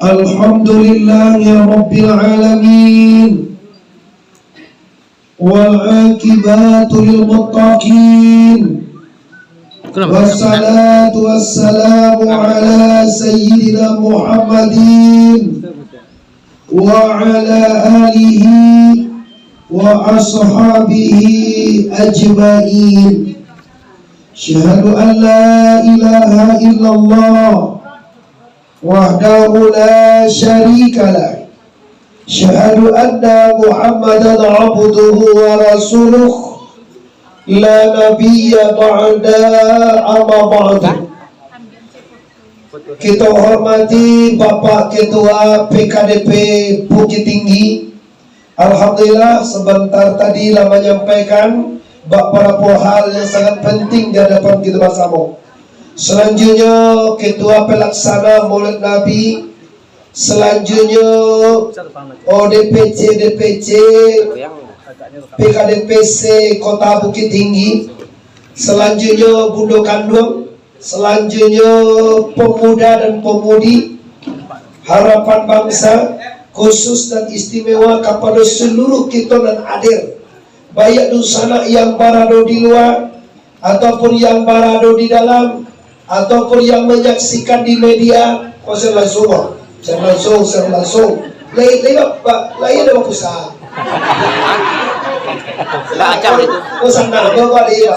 Alhamdulillahi Rabbil Alamin, wal aqibatu lil muttaqin, wassalatu wassalamu ala sayyidina Muhammadin wa ala alihi wa ashabihi ajma'in. Syahadu an la ilaha illallah wahdahu la syarika lah. Syahadu anna Muhammadan abduhu wa rasuluh la nabiyya ba'da amma ba'du. Kita hormati Bapak Ketua PKDP Bukit Tinggi. Alhamdulillah sebentar tadi lah menyampaikan beberapa hal yang sangat penting di hadapan kita bersama. Selanjutnya Ketua Pelaksana Maulid Nabi, selanjutnya DPC PKDPC Kota Bukit Tinggi, selanjutnya Bundo Kandung, selanjutnya pemuda dan pemudi Harapan Bangsa, khusus dan istimewa kepada seluruh kita dan hadir, baik dusana yang berada di luar ataupun yang berada di dalam ataupun yang menyaksikan di media. Saya langsung lain ada usaha acam itu sana do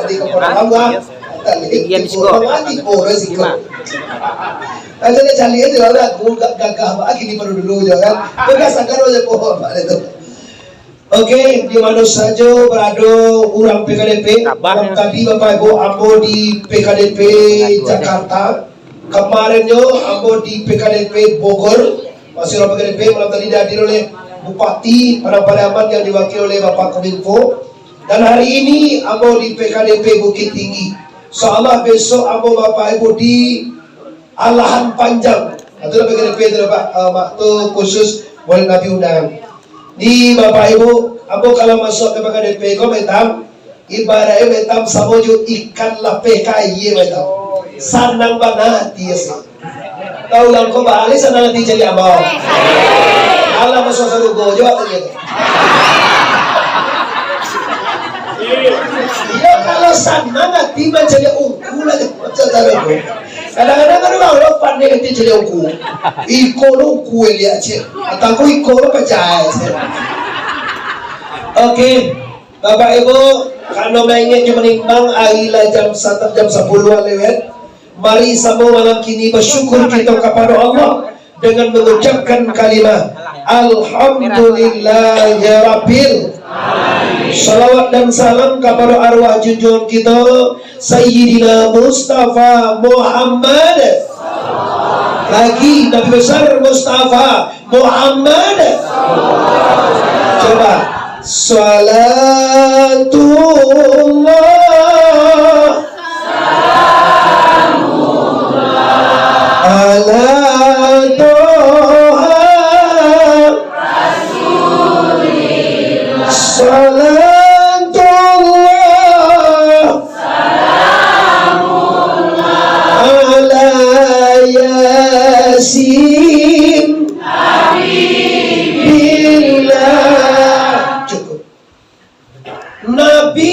di kepala bangga ada cari itu lah gagah lagi di dulu jangan berdasarkan aja pohon itu. Oke, di mana saja berada orang PKDP. Tadi Bapak Ibu ambo di PKDP Jakarta, kemarinnya ambo di PKDP Bogor, masih orang PKDP. Malam tadi dihadir oleh Bupati Padaman yang diwakili oleh Bapak Kominfo. Dan hari ini ambo di PKDP Bukit Tinggi. Insyaallah besok ambo Bapak Ibu di Alahan Panjang. Itu PKDP itu Pak, khusus Maulid Nabi undangan. Di Bapak Ibu, ambo kalau masuk ke PKDP kau metam, ibaratnya metam samojo ikan lapeh kaya metam, sanang banati ya sih. Tahu lang kau balik sanang nanti jadi ambo. Allah masuk satu gojo atau gitu. Ya kalau sanang nanti menjadi ungkul aja macam tu. Kadang-kadang kan orang pandai nanti jadi ungkul. Ikolo kue lihat je, atau ikolo percaya. Oke, Bapak Ibu, kalau ingin menimbang akhirnya jam 10 lewat. Mari sama malam kini bersyukur kita kepada Allah dengan mengucapkan kalimat Alhamdulillahirabbil. Salawat dan salam kepada arwah junjungan kita Sayyidina Mustafa Muhammad. Lagi Nabi besar Mustafa Muhammad. Coba salatullah ala toha rasulillah. Salatullah ala yasin habibillah. Cukup. Nabi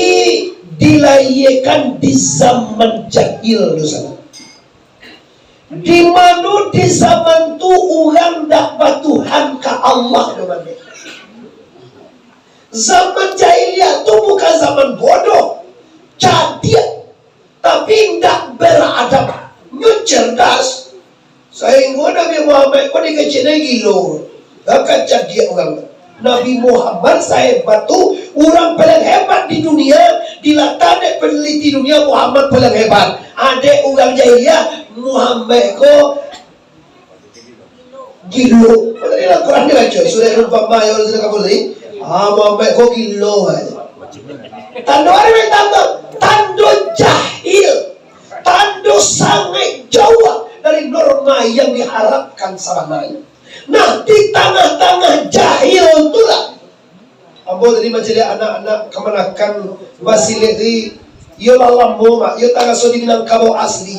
dilahirkan di zaman jahil dulu. Di mana di zaman tu orang dak batuhan ke Allah namanya. Zaman jahiliyah tu bukan zaman bodoh, cadia, tapi tidak beradab, cerdas. Sehingga Nabi Muhammad kau dikecil gilo, akan cadia orang. Nabi Muhammad saya batu orang paling hebat di dunia, dilatih peneliti dunia Muhammad paling hebat. Ada orang jahiliyah Muhammad ko gilo. Tadi lah Quran dia baca surah Al-Baqarah ayat sudah kamu tadi. Muhammad ko gilo aja. Tando ada tando jahil, tando sangat jauh dari norma yang diharapkan sama. Nah di tengah-tengah jahil itulah ambo tadi macam anak-anak kemanakan wasilih yo lalambo mak yo tangga so dibilang kamu asli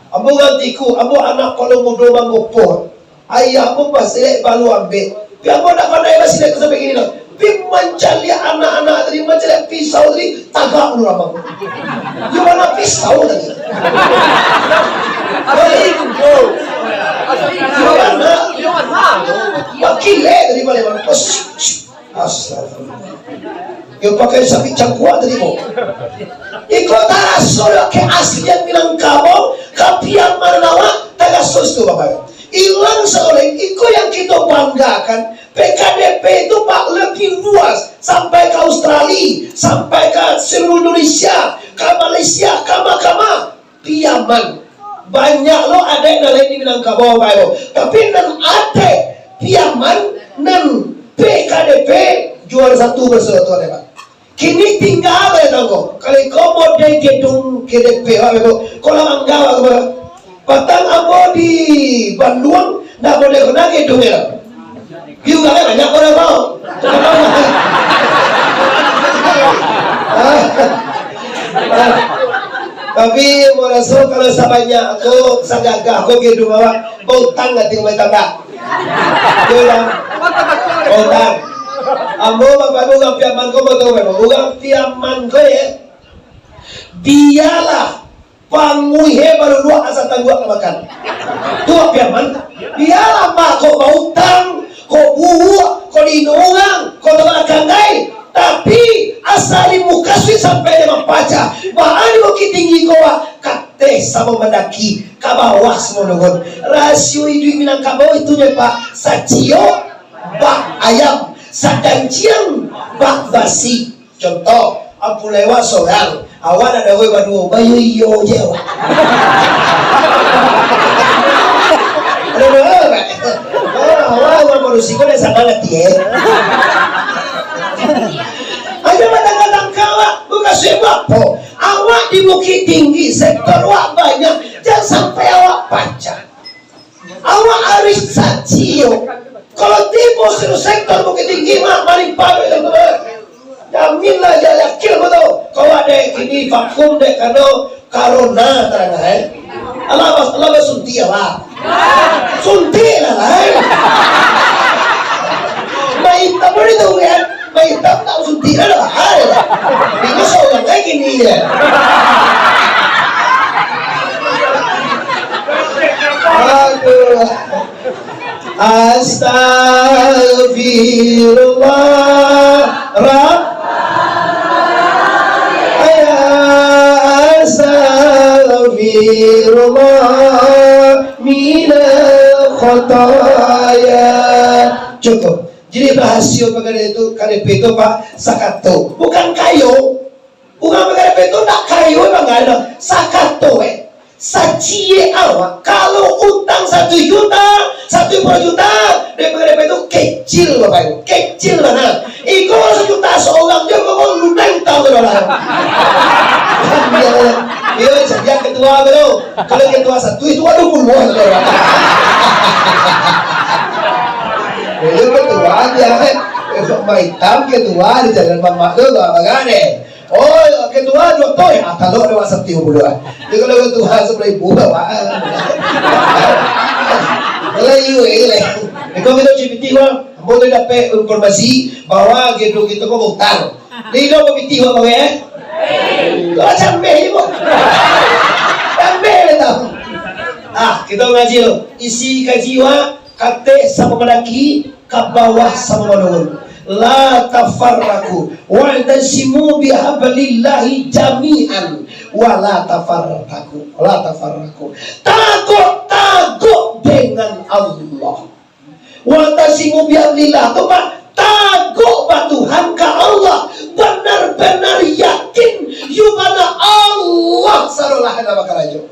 ambo gantiku ambo anak kalau mudo mangopo ayah pun pasal balu ambil. Biar kau nak pandai masih nak sampai gini lah. Pi mencari anak-anak tadi, mencari pisau tadi, tagak dulu abang. Gimana pisau tadi? Gimana? Makileh tadi mana? Astagfirullah. Yung pakai sapi cangkuan tadi mo. Ikaw tarasol ke asli yang Minangkabau, kapiang Maranawa, tagasos tu bapak. Ilang seorang, ikaw yang kita banggakan. PKDP itu Pak lebih luas sampai ke Australia, sampai ke seluruh Indonesia, ke Malaysia, ke Makama, Piaman. Banyak lo ada yang lain di Minangkabau, tapi nan ada Piaman, nan PKDP juara satu bersatu ada Pak. Kini tinggal ya tanggo. Kalau kau mau di gedung KDP, kalau anggawa patang abo di Bandung, nak boleh kena gedung ya. Juga kan banyak orang mau. Tapi mau rasa kalau sabanya aku sagaga aku gedung awak utang nggak tinggal tangga. Utang. Ambo bapak bukan piaman ko betul betul. Bukan piaman ko ya. Dialah panguhe baru dua asal tangguh makan. Dua piaman. Dialah mak ko utang. Kau buah, kau dinungang, kau terangkai, tapi asal mu kasih sampai dengan pacar. Bahan bukit tinggi kau kate sama mendaki, kabawah semua nungun. Rasio hidup Minangkabau itu ya Pak, sacio, bak ayam, sadanciang, bak basi. Contoh, aku lewat seorang, awan ada gue berdua, bayu iyo jewa. Awal manusia kau dah sangat ya. Ada batang-batang kawak bukan sebab po. Awak di Bukit Tinggi sektor awak banyak, jangan sampai awak pacar. Awak harus sacio. Kalau tipu seluruh sektor Bukit Tinggi mak maling pakai yang benar. Jaminlah dia yakin betul. Kau ada kini vakum dek karena terang Allah sunti lah. Sunti lah. Maitam boleh tahu kan? Maitam tak sunti lah. Ini seorang lagi ni ya. Aduh. Astagfirullah. Astagfirullah minal khataya. Cukup. Jadi rahasia PKDP itu Pak sakato. Bukan kayu. Bukan PKDP itu tak kayu memang nggak ada. Sakato sacie awak. Kalau utang 1 juta, 1 juta dari PKDP itu kecil Bapak Ibu. Kecil mana? Iko 1 juta seorang dia mau lunain tahu orang. Iya, dia ketua betul. Kalau ketua 1 itu aduh puluhan orang. Itu ketua aja kan. Maitam ketua di jalan Mamak tu bagaimana? Oh, ketua doktor ya, kalau ada WhatsApp 30-an. Jadi kalau ketua sebelah ibu bawa. Kalau ini, kalau kita cipti wah, boleh dapat informasi bahwa gedung itu kau utang. Ini lo cipti wah bawa ya? Lo cambe ibu. Cambe betul. Kita ngaji lo. Isi kaji wah, kate sama mendaki, ke bawah sama menurun. La tafarraku wa'tasimu bihablillahi jami'an wa la tafarraku takut dengan Allah. Wa'tasimu bihablillah itu Pak, takut Tuhan ke Allah, benar-benar yakin yubana Allah sarulah nama karajo.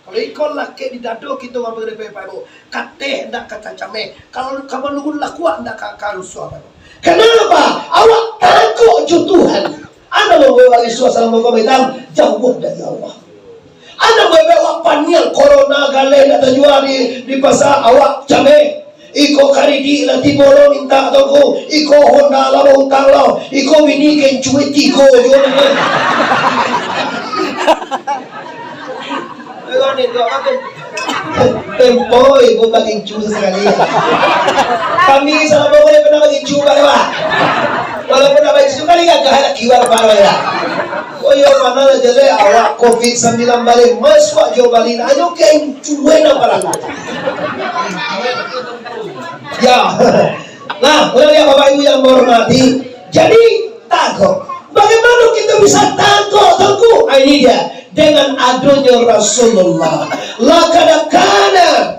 Kalau ikon laki di dado kita mau berdebat Pak Ibu, kate ndak kata came, kalau kamu nunggu lakuan ndak karusuh Pak Ibu. Kenapa? Awak takut Tuhan. Anda membawa suasana komentar jauh dari Allah. Anda membawa panial corona gale atau jual di pasar awak cabe. Iko karidi la tibolo minta toko. Iko Honda la utang lo. Iko bini ken cuiti ko jual. Doon ito, tempoy, kung maging tsusa sa kanila. Kami sa mga ko na maging tsusa, di ba? Wala po na maging tsusa, kanila kahalak kiwar pa na. O yung mana na dyan, awak COVID-19 balik, mas wak jo balik na, ano kayong tsuwe na parang. Ya, nah, wala niya babae mo yung mormati. Jadi, takut. Bagaimana kita bisa takut? Takut. Ini dia. Dengan adanya Rasulullah. Laqad kana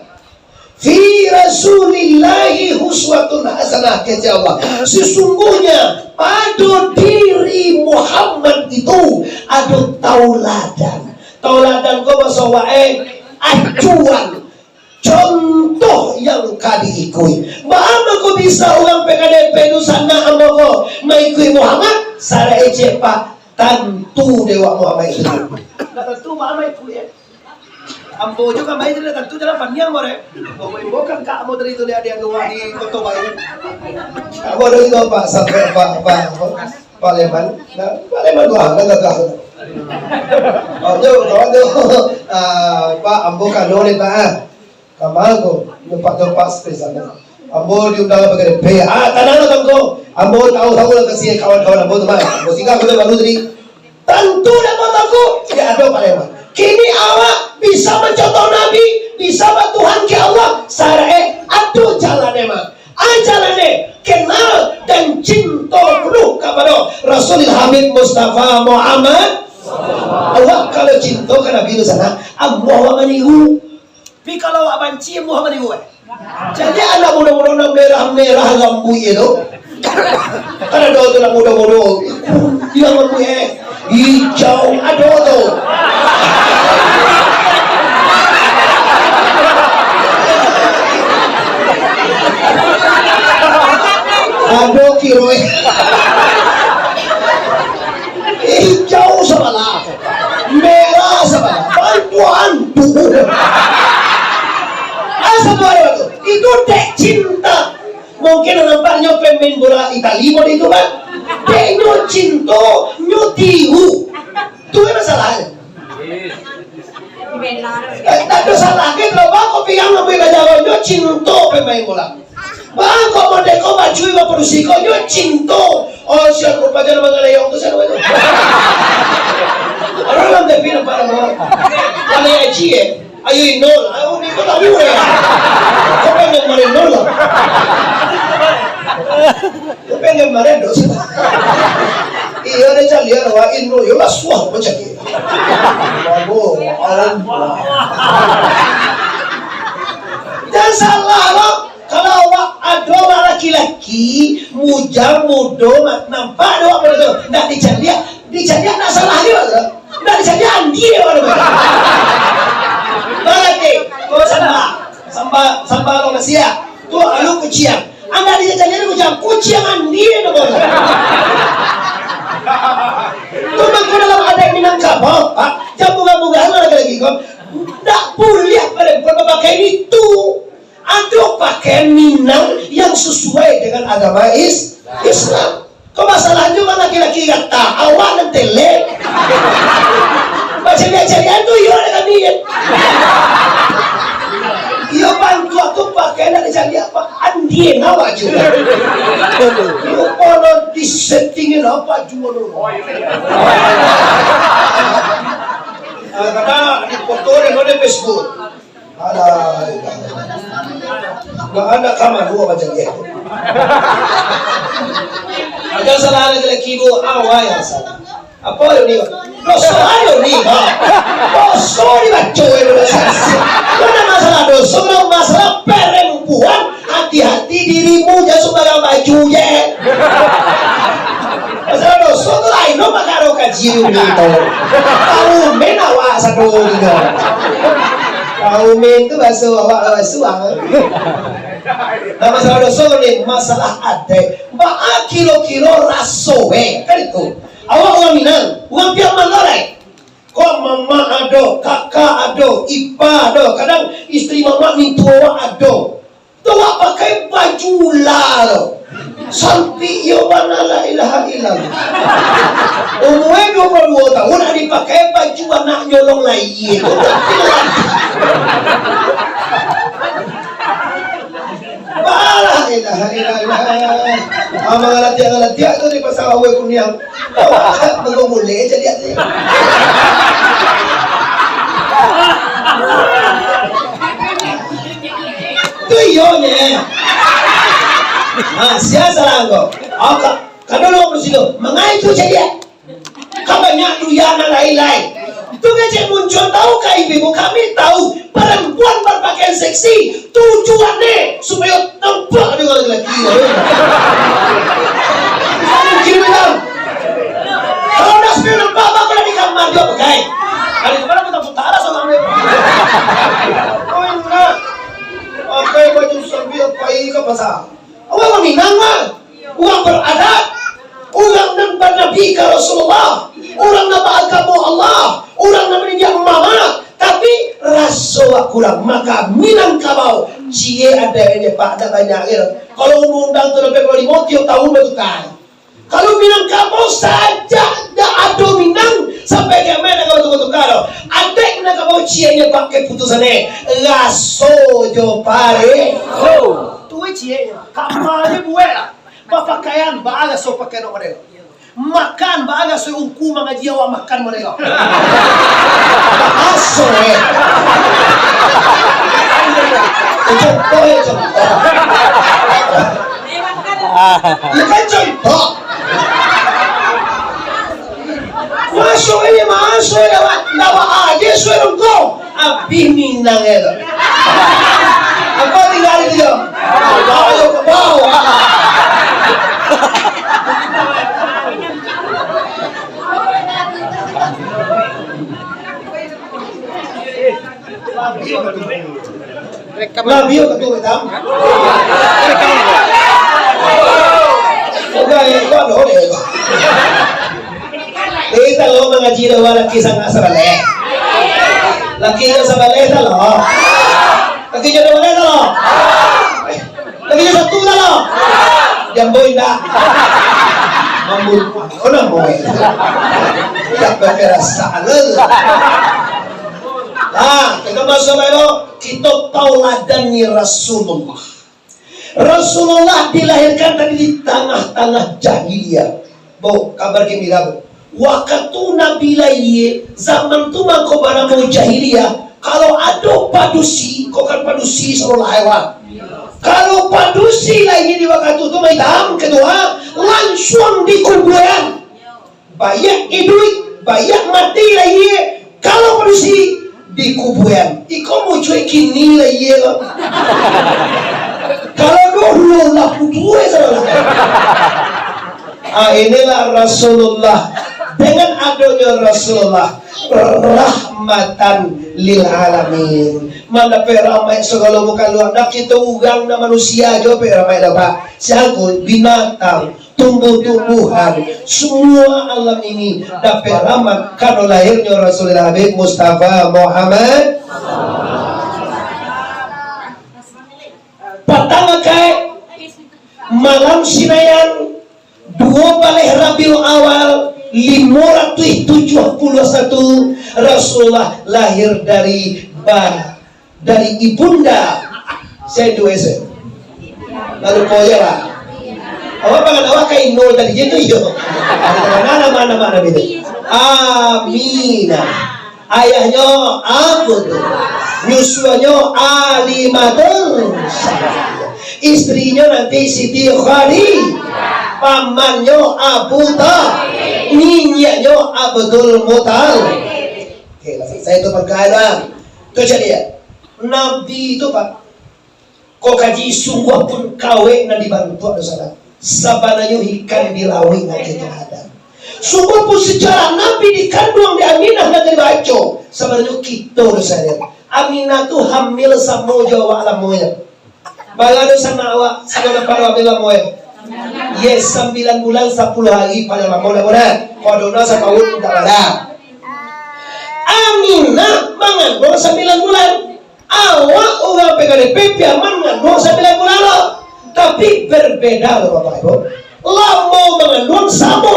fi Rasulillahi uswatun hasanah, kata Allah. Sesungguhnya pada diri Muhammad itu ada tauladan. Tauladan kau bahasa acuan. Contoh yang diikui. Bagaimana kau bisa orang PKDP itu sana ama kau mengikui Muhammad? Sara ecepa tentu dewa Muhammad itu. Tentu Muhammad itu ya. Ambo juga mai itu tentu dalam panjang more. Bukan kak mau dari itu dia yang dua di Kota Bayu. Kamu dari itu Pak sampai Pak Leman. Nah, Pak Leman dua gagah. Oh jauh kawan tu. Pak Ambo kan dole Pak. Kamal ko, lupa space sana. Ambo diundang pakai PA. Tanah lo tangko. Ambo tahu lah kasi kawan-kawan ambo teman. Ambo singgah ko baru tadi. Tentu dapat aku. Ya ada Pak Leman. Kini awak bisa mencontoh Nabi, bisa Tuhan ke Allah. Sarae adu jalannya mah. Jalannya kenal dan cinta penuh kepada Rasulul Habib Mustafa Muhammad. Awak kalau cinta ke Nabi itu sana, Allah manihu. Tapi kalau awak benci Muhammad itu, jadi anak muda-muda merah-merah lampu itu, karena doa itu nak muda-muda, dia lampu hijau ada tu. Aduh kiroi hijau sebelah, merah sebelah, bantuan itu dek cinta. Mungkin nampaknya pemain bola Italia itu kan, deknya cinta, nyotiu. Itu yang masalahnya. Tak ada salah lagi kalau kau pegang apa yang jawabnya cinta pemain bola. Bang kau mau deko baju ibu produksi kau nyo cinta. Oh siapa pacar mengenai yang tu saya itu. Orang dah pindah pada mana? Kalau yang cie, ayo nol, ayo ni kau tahu ya. Kau pengen mana nol? Kau pengen mana dos? Iya ni cakap dia orang Indo, yo lah suah macam ni. Bagus, alam. Jangan salah loh. Kalau ada orang laki-laki mujang mudo nampak doa pada tu, nak dijadiak nak salah dia tu, nak dijadiak dia pada tu. Berarti, kau sambal lo Malaysia, tu alu kucing, anda dijadiak kucing dia tu. Tu makna dalam ada yang Minangkabau, jam buka-buka lagi kau, tak boleh pada pakai itu. Ada pakaian Minang yang sesuai dengan agama Islam. Kau masalahnya kan laki-laki kata awak dan tele. Macam cari-carian tu iya dengan dia. Iya bantu aku pakai nak cari apa? Andien awak juga. Iya kalau disettingin apa juga. Kata di foto di Facebook. Alay, nggak ada kamar dua macam dia. Agak salah lagi kibo awal yang salah. Apa yang ni? Dosa ayo ni, dosa ni baca itu dosa. Mana masalah dosa? Mana masalah perempuan? Hati-hati dirimu jangan sembarang baju je. Masalah dosa tu lain, no makaro kajiu ni tu. Tahu menawa satu ni. Kaumen tu bahasa awak suang. Nah masalah dosa ni masalah ade. Baa kilo-kilo rasowe kan itu. Awak orang Minang, orang pihak Manggarai. Kau mama ado, kakak ado, ipa ado. Kadang isteri mama mintu awak ado. Tu Tuwa pakai baju lalo. Sampai yo mana la ilaha illallah. Umurnya 22 tahun ada pakai baju anak nyolong lain. La ilaha illallah. Amang alati itu di pasal awe kunyang. Mengumule jadi ada. Tuyonya. Siasa langgo. Kadang bersilo. Mengai itu jadi. Kabanyak duyana lain-lain. Itu kan muncul tahu ibu kami tahu perempuan berpakaian seksi tujuannya supaya nampak dengan laki-laki. Mungkin benar. Kalau dah supaya nampak apa di kamar dia pakai. Kali kemarin kita putara sama dia. Oh enggak. Pakai baju sambil pai ke pasar. Orang Minang mah, orang beradat, orang yang bernabi ke Rasulullah, orang yang beragama Allah, orang yang menjadi mama, tapi rasa kurang. Maka Minangkabau, cie ada ini pak, ada banyak ya. Kalau undang tu lebih dari 5 tiap tahun bertukar. Kalau Minangkabau saja dah ada Minang sampai ke mana kau tukar. Ada Minangkabau cie nya pakai putusannya, rasa jo pare. Tuh cie nya, kamarnya buat lah. Pakaian baga so pakai no mereka. Makan baga so ungku mga jiwa makan mereka. Aso contoh. Bukan contoh. Masuk ini masuk lewat nawa aja suruh kau. Abi Minang itu. Apa tinggal dia? Bawa ke bawah. Nabi itu hitam. Oke, itu ada oleh. Kita lo mengaji dalam laki sangat sebalik. Laki yang sebalik dah lo. Laki yang sebalik dah lo. Laki yang satu dah lo. Jamboin dah. Mambul, kena boy. Tak berkerasa lelah. Kita masuk lagi kita tauladannya Rasulullah. Rasulullah dilahirkan tadi di tengah-tengah jahiliyah. Bo, kabar gembira. Waktu Nabi lahir zaman tu mako barang mau jahiliyah. Kalau ada padusi, kau kan padusi seolah hewan. Kalau padusi lahir di waktu itu hitam kedua langsung di kuburan. Banyak hidup, banyak mati lahir. Kalau padusi di kuburan, iko mau cuy kini lahir. Kalau dulu lah putus salah. Inilah Rasulullah. Dengan adanya Rasulullah, rahmatan lil alamin. Mana peramai segala bukan luar. Nak kita ugang na manusia jo peramai dah pak. Siapa binatang, tumbuh-tumbuhan, semua alam ini dapat rahmat karena lahirnya Rasulullah Habib Mustafa Muhammad. Pertama kali malam Sinayan 2 balai Rabiul Awal 571 Rasulullah lahir dari ibunda Sayyidah lalu koya lah. Awak pangan awak kain nol tadi gitu yo. Mana beda. Aminah. Ayahnya Abdul. Nyusuannya Alimatun. Istrinya nanti Siti Khadijah. Pamannya Abu Talib. Ninyanya Abdul Muttalib. Oke, saya itu berkata, itu jadi ya. Nabi itu pak, kau kaji sungguh pun kawe na dibantu ada sana. Sabananya ikan dilawi nak kita ada. Sungguh pun sejarah Nabi dikandung di Aminah nak dibaca. Sebenarnya kita ada sana. Aminah tu hamil sama Jawa alamoya. Bagado sana awak, sana para bila moya. Yes, 9 bulan 10 hari pada mudah-mudahan kodona setahun tidak ada. Aminah mengandung 9 bulan. Awak orang PKDP piaman mengandung 9 bulan lo. Tapi berbeda loh Bapak Ibu. Lamo mengandung sama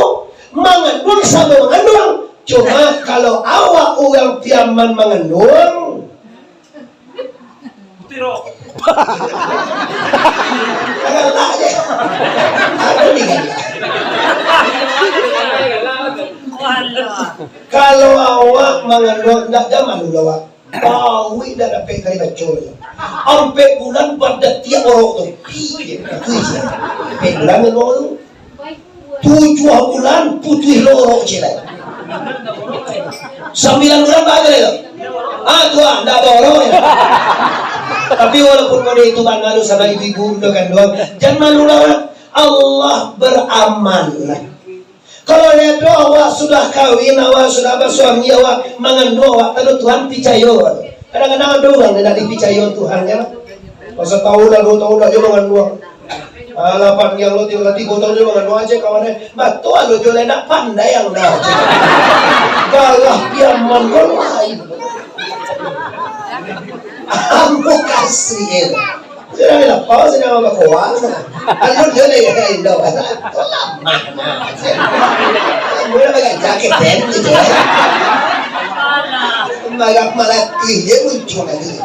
mengandung. Cuma kalau awak orang piaman mengandung tiro. Galak aja. Aku nih galak. Kalau awak mengandung enggak zaman dulu awak. Bawi dah dapat kali bacol. Sampai bulan pada tiap orang tu. Sampai bulan tu 7 bulan putih lorok celai. 9 bulan bagai itu. Tuan, tak boleh. Tapi walaupun kau itu bangga sama ibu-ibu dengan doang, jangan malu lah. Allah beramal. Kalau lihat awak sudah kawin, awak sudah bersuami, awak mengandung, awak kalau Tuhan percaya. Kadang-kadang ada orang yang tidak dipercaya Tuhan kan. Masa tahun lah, 2 tahun lah dia mengandung. 8 yang lo 3 tahun dia mengandung aja kawannya. Betul lo jualan nak pandai yang dah. Galah dia mengandung. Aku kasih. Saya bilang, "Apa sih nama kawan?" Aku dia lagi Indo. Lama. Mula pakai jaket band gitu. Malah dia muncul lagi.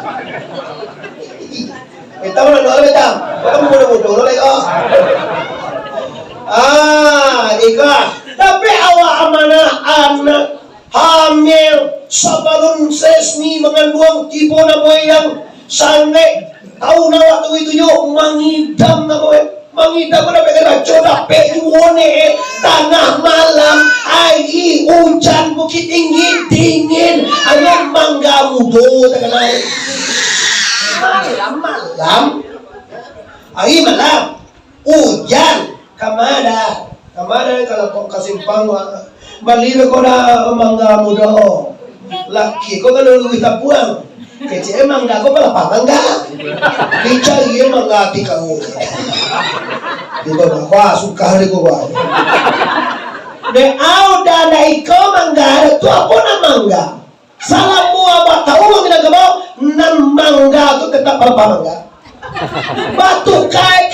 Kita mau nol betam. Kamu mudah-mudah lagi. Nikah. Tapi awak amanah anak hamil sebelum resmi mengandung tipe nama yang sangat tahu nawak tu itu yo mangidam pada pekara coba pejuone tanah malam air hujan bukit tinggi dingin ayam mangga mudo tak kenal malam air malam hujan kamada kalau kau kasih pang balik kau dah mangga mudo laki kau kalau lu kita puang kecil mangga kau pala mangga dicari mangga di kamu di bawah suka hari kau bawa de au dah iko mangga tu apa nama mangga salamu apa tahu kita kau nan mangga tu tetap pala mangga batu kai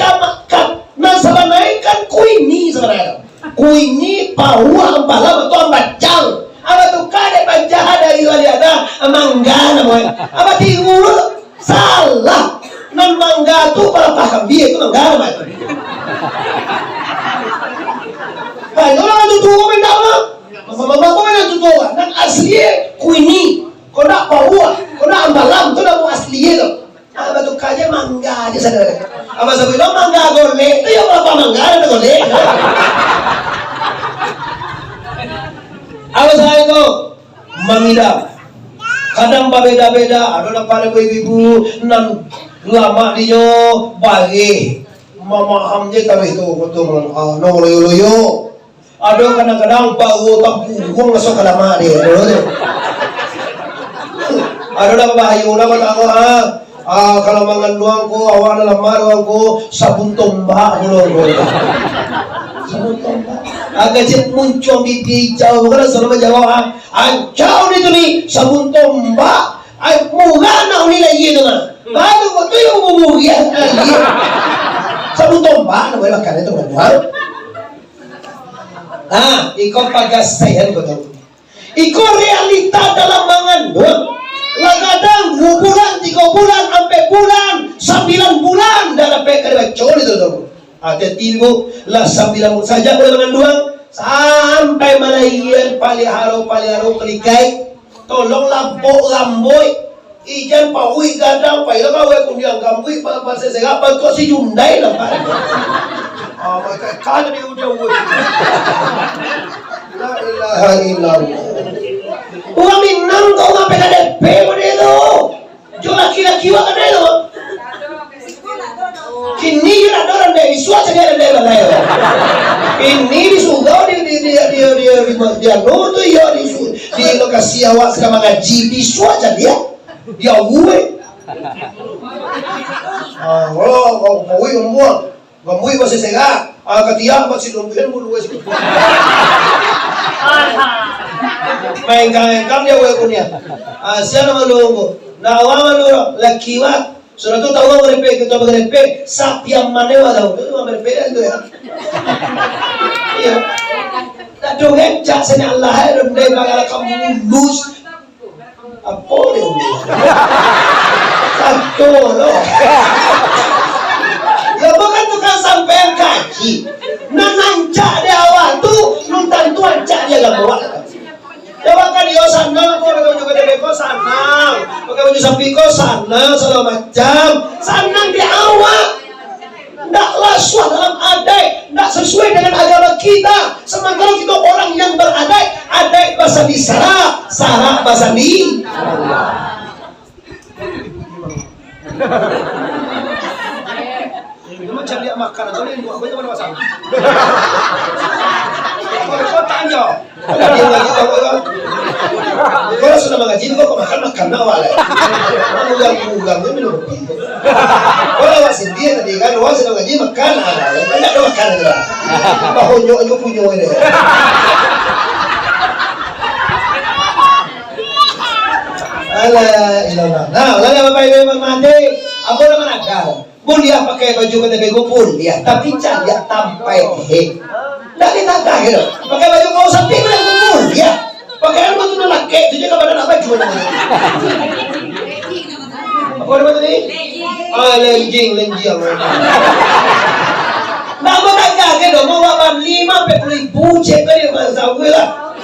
nan sebenarnya kan kuini sebenarnya kuini pahuang pala betul ambacang apa tu kade penjahat dari wali ada mangga namanya apa tiwul salah nan mangga tu para paham dia tu mangga namanya kalau orang tu tuh benda mama mana tu tuh nan asli kuini kau nak pahuang kau nak ambalam tu nak asli tu apa tu kade mangga dia sadar apa sebelum mangga goreng tu yang berapa mangga ada goreng apa saya itu mengidap kadang berbeda-beda ada yang pada ibu-ibu nan lama dia bagi memaham je kalau itu betul no loyo ada kadang-kadang bau tampung masuk ke lama dia ada yang bahaya orang kalau mengandung aku awak dalam maru sabun tombak sabun tombak agak cip muncul bibi jauh kalau selama jawab jauh itu nih sabun tombak murah nak ni lagi tu kan baru waktu yang umur ya sabun tombak nak boleh makan itu kan ikut pagas saya betul ikut realita dalam mengandung kadang 2 bulan 3 bulan sampai bulan 9 bulan dalam PKDP coli itu tu hati-hati bu lah 9 bulan saja boleh mengandung sampai Malaysia paliharo kelikai tolong lampok lamboi ijan pahui gadang pai lah kau pun yang gambui pasal saya apa kau si Hyundai lah pak mereka kan dia udah la ilaha illallah orang Minang kau orang PKDP mana itu jual laki-laki wak ada itu kini ada orang dari suat saja ada dari mana ya ini di surga dia no tu ya di lokasi awak sedang mengaji di suat saja dia gue kau gambui masih segar ketiak masih lumpuhan bulu wes main kang dia gue punya siapa malu Na awaman uro lakiwa. Sudah tu tahu merepek kita merepek sapiam manewa tahu. Itu merepek itu ya. Iya. Tak doang cak seni Allah ya rendai bagala kamu lulus. Apa dia? Satu loh. Ya bukan tukang sampean kaji. Nanancak dia awal tu nuntan tuan cak dia gak bawa. Ya bahkan dia sana, kau pakai baju gede kau sana, pakai baju sapi kau sana, segala macam. Sana di awal. Tidaklah suah dalam adai, tidak sesuai dengan agama kita. Sementara kita orang yang beradai, adai bahasa di Sarak, Sarak bahasa di ini macam dia makan atau dia dua banyak masalah. Kau tanya, dia lagi kalau sudah mengaji, kau makan awal. Ulang-ulangnya minum kopi. Kalau wasin dia tadi kan, wasin mengaji makan ada, banyak ada makan juga. Bahonyo punya ini. Alah, ilah. Nah, lalu apa yang mati? Apa nama nakal? Mulia pakai baju KTP kumpul dia, tapi dia tampai he. Tidak kita kahir. Pakai baju kau sapi mana kumpul dia. Pakai apa tu nak laki? Tujuh kepada apa juga nama? Apa nama tadi? Lenjing. Nama tak kahir dong. Mau apa 50,000 cek kali masa gue lah.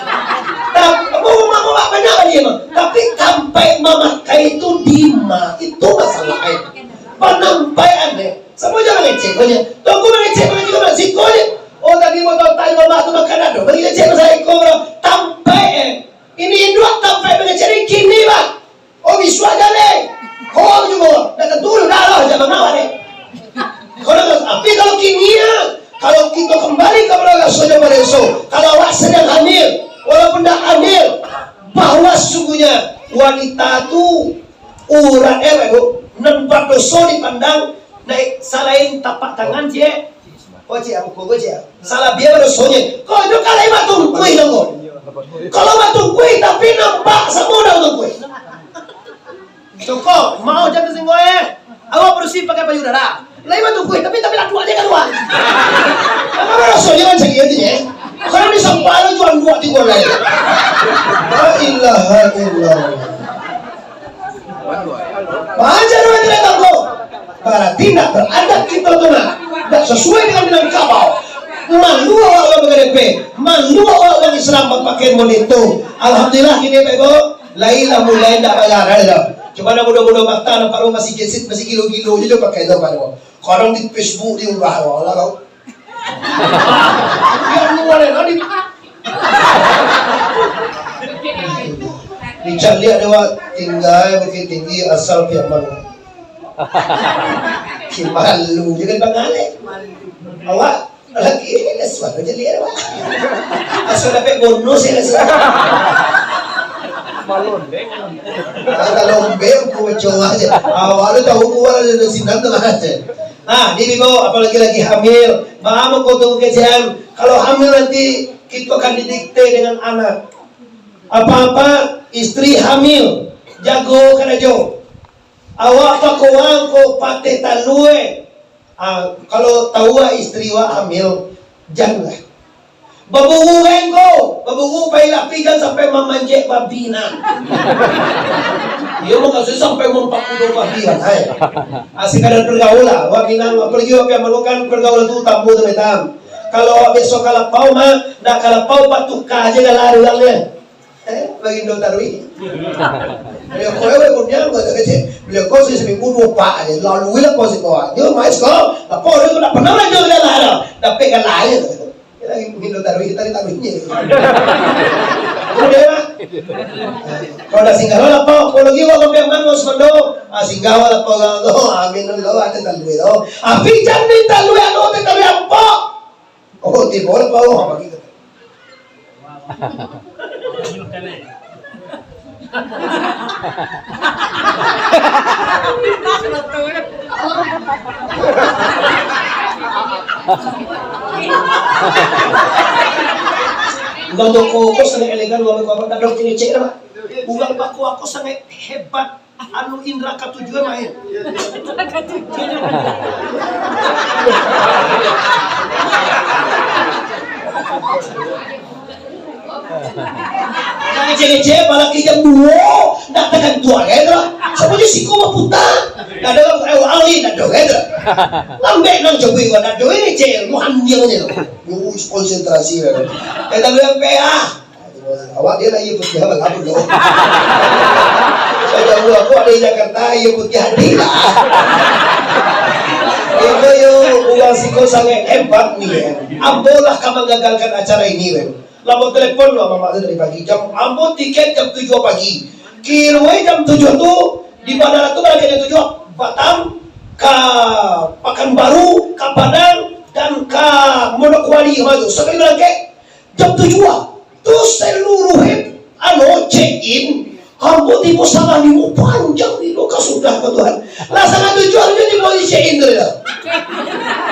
Mau apa nak dia mah? Tapi sampai memakai itu dima itu masalah itu. Penampaian deh. Semua jangan ngecek punya. Tunggu mengecek juga masih konya. Oh tadi mau tahu tanya mama tu makan ada. Bagi ngecek saya ikut tampai ini dua tampai mengecek kini bang. Oh bisu aja deh. Kau juga dah dulu dah lah jangan awal deh. Tapi kalau kimia, kalau kita kembali kepada Rasulullah Malaysia, kalau awak sedang hamil, walaupun dah hamil, bahwa sesungguhnya wanita tu urat nampak dosa dipandang naik salahin tapak tangan je. Oh je aku je. Salah biar dosanya. Kau itu kalau ima tungkui dong. Kalau ima tungkui tapi nampak semua dah tungkui. Cukup mau jangan singgoy. Awak bersih pakai baju darah. Lain ima tungkui tapi lah dua je keluar. Apa dosanya kan segitu je. Kalau disampah lu jual 2-3 lain. La ilaha illallah. Wajar mereka kau. Berarti tidak beradab kita tu nak. Tak sesuai dengan kabau. Malu orang mengerepe, malu orang Islam berpakaian monitor. Alhamdulillah ini bego. Laila mulai dah bayar dah. Cuma nak bodoh-bodoh mata nak kalau masih gesit masih kilo-kilo je pakai dah pada. Korang di Facebook di urah Allah kau. Yang luar ni. Dicari ada tinggal bukit tinggi asal pihak mana? Malu jangan bangale. Awak lagi ini suara jadi apa? Asal dapat bonus ya asal. Malonde. Kalau bem ku coba aja. Awak tahu ku ada sinan tu aja. Nah, di bibo apalagi lagi hamil. Mama kau tunggu kejian. Kalau hamil nanti kita akan didikte dengan anak. Apa-apa istri hamil jago kana jo. Awak pakuang ko pate talue. Kalau tahu istri wa hamil janganlah. Babuhuin ko, babuhu pay lapigan sampai memanjek babina. Iya mo kasi sampai mempakudo babina. Asik ada pergaulan, wa minang apalagi wa yang melakukan pergaulan itu tambu teman. Kalau besok kalapau mah, dah kalapau patukah aja dah lari ulangnya. Bagi do tarwi. Beliau kowe punya enggak ada kece. Beliau kau sih seminggu 2 pak aja. Lalu lah kau sih kau. Dia mais kau. Lapor dia tu tak pernah lagi dia lara. Dah pegang lain. Lagi do tarwi kita tarwinya. Kemudian mah. Kalau dah singgah lah pak. Kalau lagi waktu yang mana sendo. Singgah lah pak. Amin Allah ada talui. Api jangan talui anu talui apa? Oh tiba lah pak. Apa gitu. Untuk koko sangat elegan, walau kau tak ada kini cek lah. Ulang baku aku sangat hebat anu indra katujuh main. Ngece-ngece malaki jam 2 nak tekan tua gitu. Semuanya siko maputa. Nak dalam ali nak do gitu. Lambe nang jowi gua nak do ini cel muhamdiang ni. Mu konsentrasi kan. Kita lu yang PA. Awak dia lah ikut dia apa do. Saya tahu aku ada di Jakarta ikut dia hadir. Itu yo uang siko sangat hebat nih. Ambolah kamu gagalkan acara ini kan. Lama telepon lo mama dari pagi jam ambo tiket jam 7 pagi kirwe jam 7 tuh di bandara tuh lagi jam 7 Batam ke Pekanbaru ke Padang dan ke Manokwari itu sekali lagi jam 7 tuh seluruh check in ambo tipe sangat limu panjang nih lo sudah ke Tuhan lah sangat tujuan jadi mau di check in dulu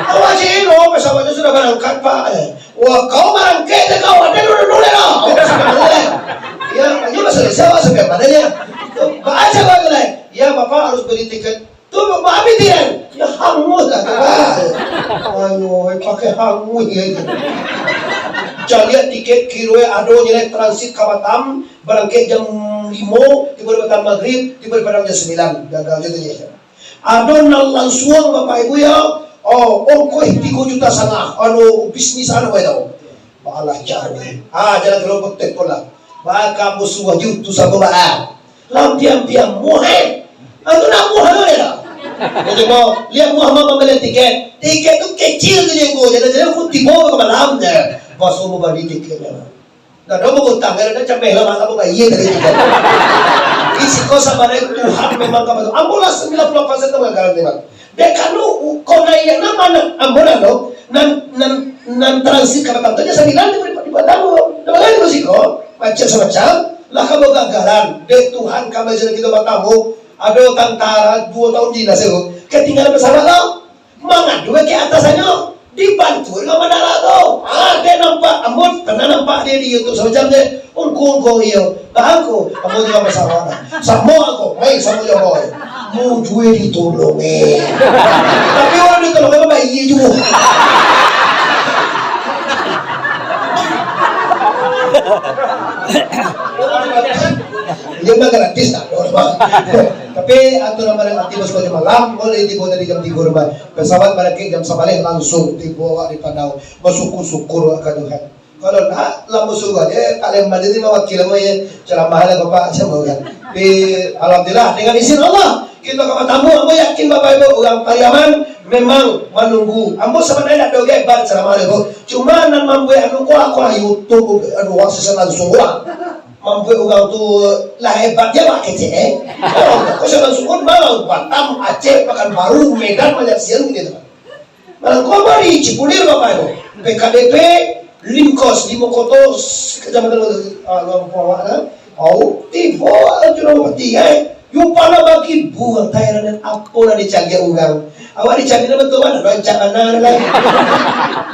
awak check in lo pesawatnya sudah berangkat pak. Wah, kau merangkai deh kau ada dulu lah. Ya, ini masalah siapa sampai mananya? Baca bagaimana? Ya, bapak harus beli tiket. Tuh, bapak ambil tidak? Ya, hangus lah. Ayo, pakai hangus ya. Jadi tiket kirwe ado nilai transit ke Batam, berangkat jam 5, tiba di Batam Maghrib, tiba di Padang jam 9. Gagal gitu ya. Ado nang langsung bapak ibu ya. Oh, ongkoi 3,5 juta anu bisnis anu itu. Balah jauh. Jalan gerobak tekola. Baka musuh wajib tu sabah. Lampiang-piang muhe. Anu nak muhe dah. Jadi mau lihat Muhammad membeli tiket. Tiket tu kecil je go. Jadi aku tiba ke malam je. Masuk mau beli tiketnya. Dah dong mau utang, ada capek lah maka mau iya dari tiket. Isi kau sama dengan Tuhan memang kamu. Ambulah 90% tu gagal memang. Dekanu kau naik nama ambulan lo nan transit ke Batam tanya sembilan di Batam bagaimana musiko macam lah kamu gagalan dek Tuhan kami jadi kita Batamu ada tantara 2 tahun di Naseo ketinggalan bersama lo mengadu ke atasannya dibantu dengan bandara tu dia nampak ambon pernah nampak dia di YouTube semacam dia ungkung iyo bahangku ambon juga bersama semua aku baik sama dia boy mau jual ditolong tapi orang ditolong apa baik juga dia mah gratis tak tapi aturan mana nanti masuk malam boleh tiba dari jam 3 rumah pesawat balik jam 9 langsung tiba di Padang bersyukur ke Tuhan kalau nak lamu suga dia kalian mandi ni mewakili ya ceramah ada bapak siapa kan tapi alhamdulillah dengan izin Allah kita ke tamu ambo yakin bapak ibu orang Pariaman memang menunggu ambo sebenarnya ada doge bar ceramah itu cuma nan mampu anu aku YouTube anu waktu langsung orang mampu orang tu lah hebat dia pakai cek kau sudah syukur malah Batam Aceh Pekanbaru Medan banyak siang gitu malah kau bari Cipulir bapak ibu PKDP Limkos Limokoto kecamatan Lampung tiba curang peti yupana bagi buang tayar dan apa lah dicagi orang awak dicagi nama tu mana rancang mana lagi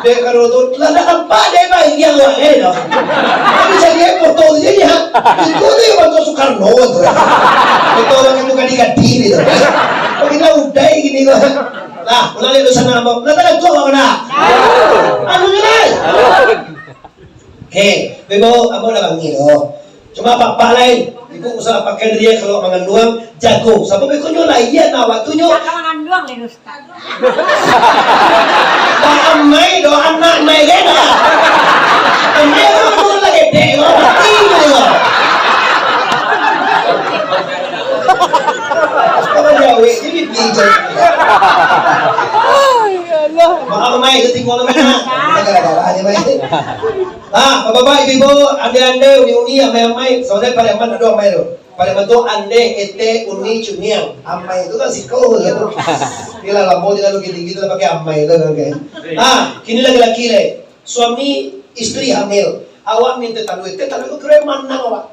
dia kalau tu lah apa dia baik yang lain dah dicagi foto je ya itu dia bantu Soekarno tu foto orang itu ganti-ganti ni tu kita udah gini lah mulai dari sana mau lah tak tahu mana anu ni bebo amo dah bangi cuma apa lain ibu usah pakai dia kalau makan doang jago siapa beko nyola iya nah waktunya makan doang le ustaz amai do anak mai gena amai aku lagi dek lo sekarang jawe ini bijak mahal mai ketinggalan mana gara-gara aja mai bapak ibu ande uni amai saudara Pariaman ada amai lo Pariaman tu ande ete uni cuniang amai itu kan sikau gitu dia lah mau dia lu gitu pakai amai itu kan kini laki-laki le suami istri hamil awak minta tandu keren mana awak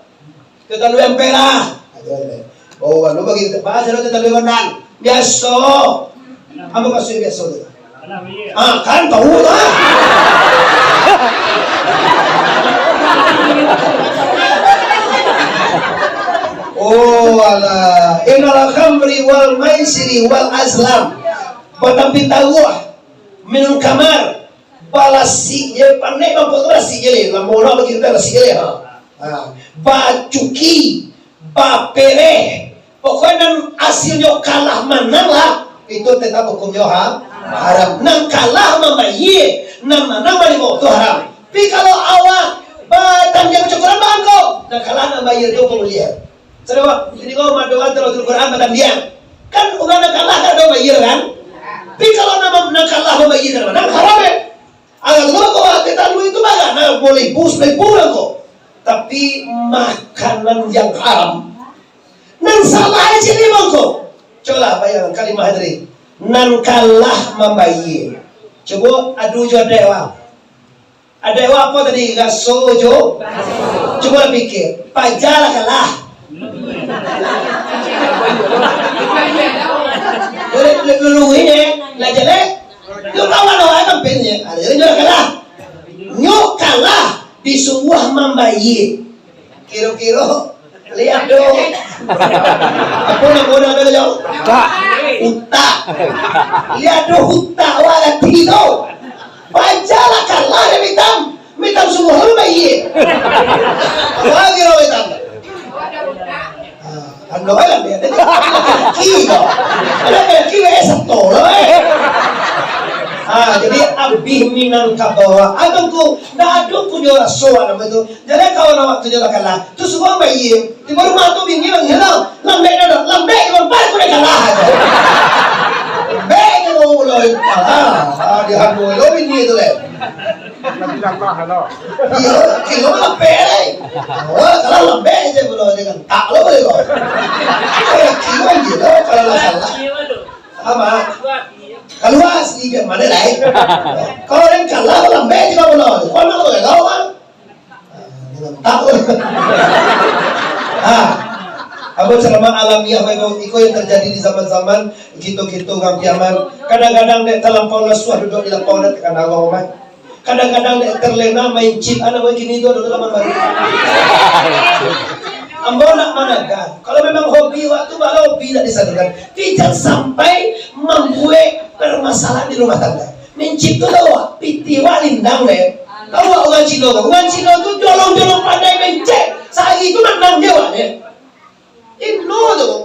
tandu yang perah oh lu bagi bahasa lu tandu menang biasa apa maksudnya biasa tu kan tahu lah Oh Allah, innal khamri wal maisiri wal azlam. Patampi tawah minum kamar balasi je pandai mampu balasi je lah mona bagi kita balasi je ha. Ba cuki, ba pereh. Pokoknya hasilnya kalah menang lah. Itu tetap hukumnya haram. Nang kalah membayi, nang menang malimo itu haram. Tapi kalau awak batang dia bercukuran bangko, nang kalah nang bayi itu kemuliaan. Sedang ini kau madoan terus Quran batang dia. Kan udah nang kalah kan do bayi kan? Tapi kalau nang kalah membayi kan nang haram ya. Agak dulu kau kita lu itu baga, nang boleh pulang kok. Tapi makanan yang haram. Nan salah aja nih bangko. Coba bayang kalimat hadri. Nan kalah membayi. Coba adu jo dewa. Adewa apa tadi? Gasojo. Coba pikir. Pajala kalah. Dulu ini lah jelek. Yo kawan orang kan pennya. Ada nyo kalah. Nyo kalah di sebuah membayi. Kira-kira lihat dong. Apa nak ada jauh? Uta. Lihat dong uta wala tino. Bacalah kalah deh mitam semua lu bayi. Apa kira mitam? Ando lah dia. Kilo. Ada kilo satu lah. Jadi abih minang kabawa. Adungku, dah adungku jual soal apa itu. Jadi kau nak waktu jual kalah. Tu semua bayi. Di rumah tu bini lang hilang. Lambe kalau balik kau kalah aja. Lambe kalau lo kalah. Dia hamil lo bini tu le. Bilang kalah lo. Iya, kilo lambe. Oh, kalau lambe aja kalau dia kan tak lo boleh kau. Kilo aja lo kalau kalah. Apa? Keluar sedikit mana lain. Kalau orang kalah lambe juga boleh. Kau nak boleh kau kan? Tak boleh. Apa selama alamiah itu yang terjadi di zaman-zaman gitu-gitu gampiaman. Kadang-kadang dia terlampau lesuah duduk di lampau dia tekan awal. Kadang-kadang dia terlena main chip anak begini itu duduk lama baru. Ambo nak mana kan? Kalau memang hobi waktu baru hobi tak disadarkan. Tidak sampai membuat permasalahan di rumah tangga. Mencipta tahu, piti walindang le. Tahu orang Cina tu jolong-jolong pandai mencet. Saya itu nandang dewa ne.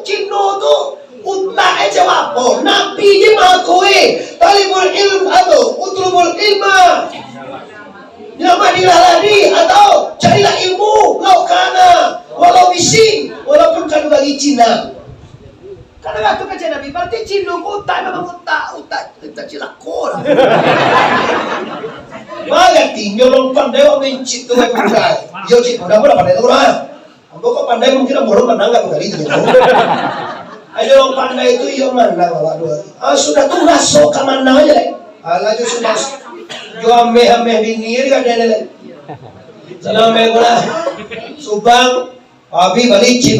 Cino tu utak aja apa? Nabi je mengakui talibul ilm atau utlubul ilma. Nama dilalari atau carilah ilmu laukana walau bising walaupun kanu bagi Cina. Karena waktu kerja Nabi berarti Cina utak memang utak cilakor. Bagati nyolong pandai wa mencit tu pandai. Yo cik mudah pandai tu lah. Ambo kok pandai mungkin ambo menang enggak kali itu. Ayo pandai itu yo menang awak dua. Sudah tu masuk ke mana aja deh. Laju sudah jo ame binir ka dene. Salam megola. Subang abi balicik.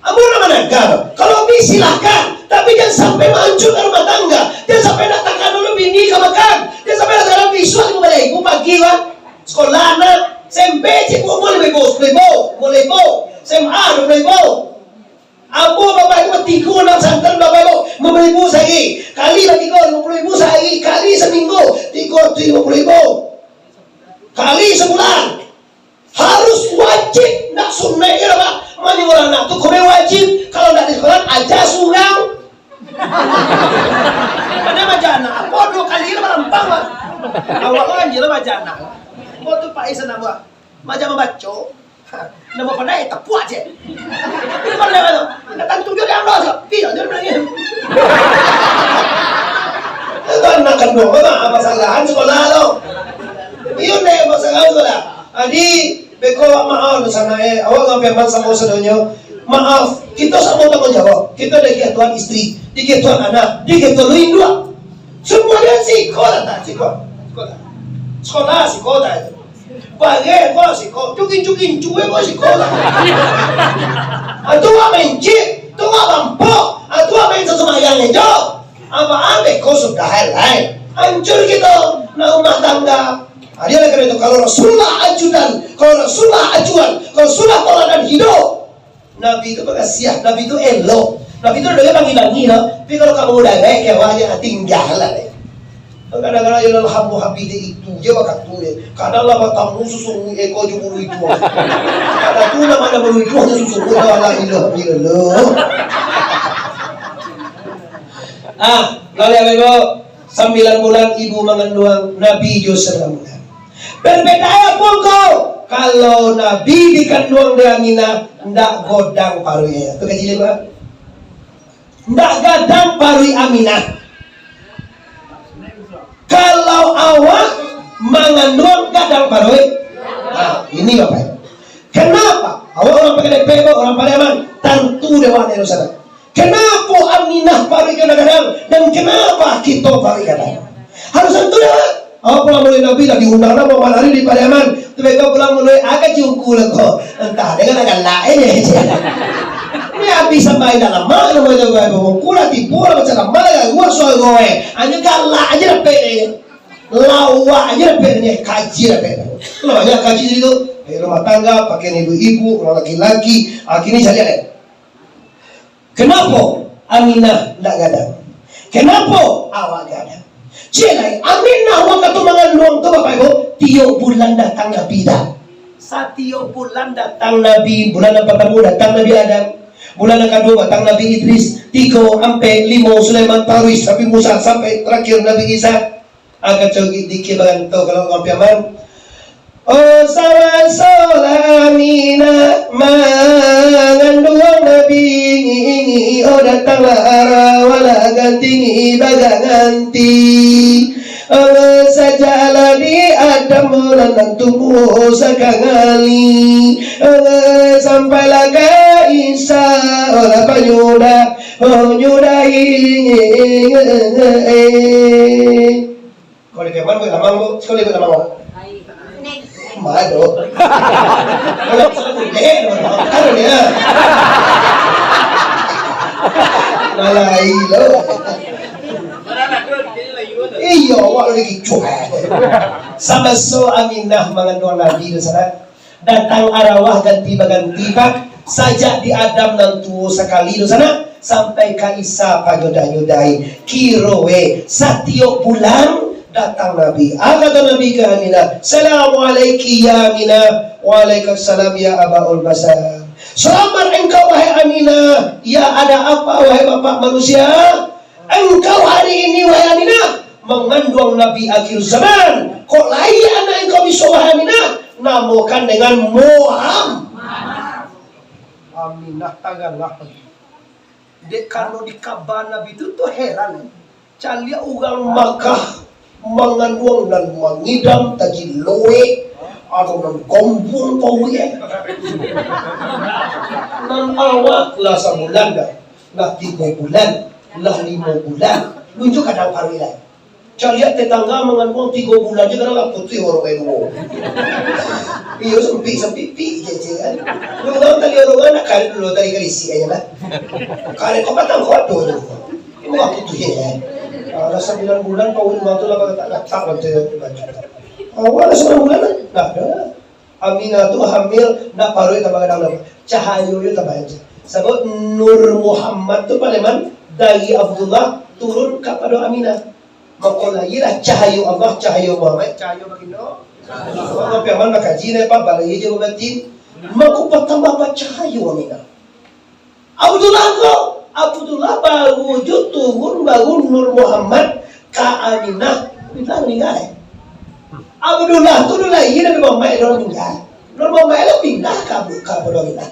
Ambo mana negara. Kalau bisa silakan, tapi jangan sampai menghancurkan rumah tangga. Jangan sampai datangkan dulu bini ke makan. Jangan sampai datangkan visual ke balai. Ibu pagi kan sekolah anak. Sampai cikgu boleh bo. SMA boleh bo. Abu bapak itu tiga nak santan bapak itu membeli ibu sehari. Kali lagi kau 50 ribu sehari. Kali seminggu 50 ribu. Kali sebulan. Harus wajib nak sunnah ya pak. Mani orang nak tu kau wajib. Kalau nak di sekolah aja surang. Mana majana? Apa 2 kali lah melampang pak. Awak kan je lah majana. Kau tu Pak Isan nak buat macam membaca. Nama pandai tak puas je. Ini pandai tu. Datang tujuh dia ambil tu. Pion dia bilang. Kan nak kandung apa kesalahan sekolah tu. Iyo ni masalah sekolah. Adi beko maaf sana awak ngapain man sama saudanya. Maaf, kita sama tanggung jawab. Kita dah kira tuan isteri, dikira tuan anak, dikira tuan luin dua. Semua dia sekolah tak sekolah itu. Bagai kau sekolah, cukin cuy kau sekolah. Atu apa mencit, tu apa bampok, atu apa yang sesuatu itu. Apa ambil kau sudah lain. Hancur kita, nak rumah tangga. Dia lagi itu kalau Rasulullah ajudan, kalau Rasulullah ajuan, kalau Rasulullah toladan hidup. Nabi itu pagkasiyak, Nabi itu elo. Nabi itu udah bangi-bangi, no? Tapi kalau kamu udah baik, ya wajah tinggalan. Kadang-kadang yun ang habu-habide itu, dia bakal tuloy. Kadang lang matamu susungi eko yung ulu itu. Kadang tu naman ang ulu itu, hanya susungi na wala ilo. Lalu yang itu, 9 bulan ibu mengandung Nabi Yusuf Ramulan. Berbeda pun kau. Kalau Nabi dikandung di Aminah, ndak godang parunya. Itu kecil ba? Ndak gadang parui Aminah. Kalau awak mengandung gadang parui, nah ini Bapak. Kenapa? Awak orang pakai DP, orang Pariaman, tentu dewan yang sana. Kenapa Aminah parui gadang dan kenapa kita parui gadang? Harus tentu dewan. Awak pulang mulai Nabi lagi undang nama malari di Pariaman. Tapi kau pulang mulai agak ciumku lego. Entah dengan agak lain ya. Ini habis sampai dalam mana mau jaga bawa kula tipu macam mana gua soal gue. Hanya galak aja dapet. Lawa aja dapetnya kaji dapet. Kalau banyak kaji itu rumah tangga pakai ibu-ibu orang laki-laki. Akhirnya saya lihat. Kenapa Aminah tidak gadang? Kenapa awak gadang? Jelai, Aminah waktu mengandung tu Bapak Ibu, 3 bulan datang Nabi dah. 3 bulan datang Nabi, bulan yang pertama datang Nabi Adam, bulan yang kedua datang Nabi Idris, 3 sampai 5 Sulaiman Tarwis, sampai Musa, sampai terakhir Nabi Isa. Agak cogi dikit bantu kalau ngompiaman. Oh sama Aminah mengandung Nabi ini, oh datanglah arawala ganti baga ganti. Sajalah di Adam dan tumbuh sekangali. Sampailah ke Isa orang penyudah menyudahi. Kau di keman boleh lamang bu, sekali boleh lamang. Mado. Kalau salah boleh, kalau dia. Malai lo. Iyo, wala lagi cuai. Sama so Aminah mengandung Nabi di sana. Datang arawah ganti baganti saja di Adam dan tuwo sekali di sana sampai ke Isa payodah-yodai kirowe 1 bulan datang Nabi. Kata Nabi ke Aminah, Assalamualaikum ya Aminah. Waalaikumsalam ya Abaul Basar. Selamat engkau wahai Aminah. Ya ada apa wahai bapak manusia? Engkau hari ini wahai Aminah mengandung Nabi akhir zaman. Kok lain anak engkau bisa wahai Aminah? Namakan dengan Muhammad. Aminah tanganlah. Dek kalau di kabar Nabi itu tuh heran. Calia orang Makkah mengandung dan mengidam tadi loe atau dan gombong pauye. Nan awak lah sebulan dah, lah 3 bulan, lah 5 bulan. Lunjuk kadang parilan. Calia tetangga mengandung 3 bulan je kadang putih orang itu. Iyo sempit pi je kan. Lu orang tadi orang nak kali dulu tadi kali si aja lah. Kali kau patang kau tu. Ini apa tu ya? Ada 9 bulan kau rumah tu lah tak betul baju. Awal 9 bulan tak ada. Aminah tu hamil nak paroi tak bagai dalam. Cahaya itu tak baca. Sebab Nur Muhammad tu paling dari Abdullah turun kepada Aminah. Maka lahirlah cahaya Allah, cahaya Muhammad, cahaya baginda. Kalau piaman makaji ni apa balai je berarti. Maka pertama apa cahaya Aminah. Abdullah baru turun baru Nur Muhammad ke Aminah bilang meninggal. Abdullah tu dulu lahir dari Muhammad dia meninggal. Nur Muhammad dia pindah ke Aminah.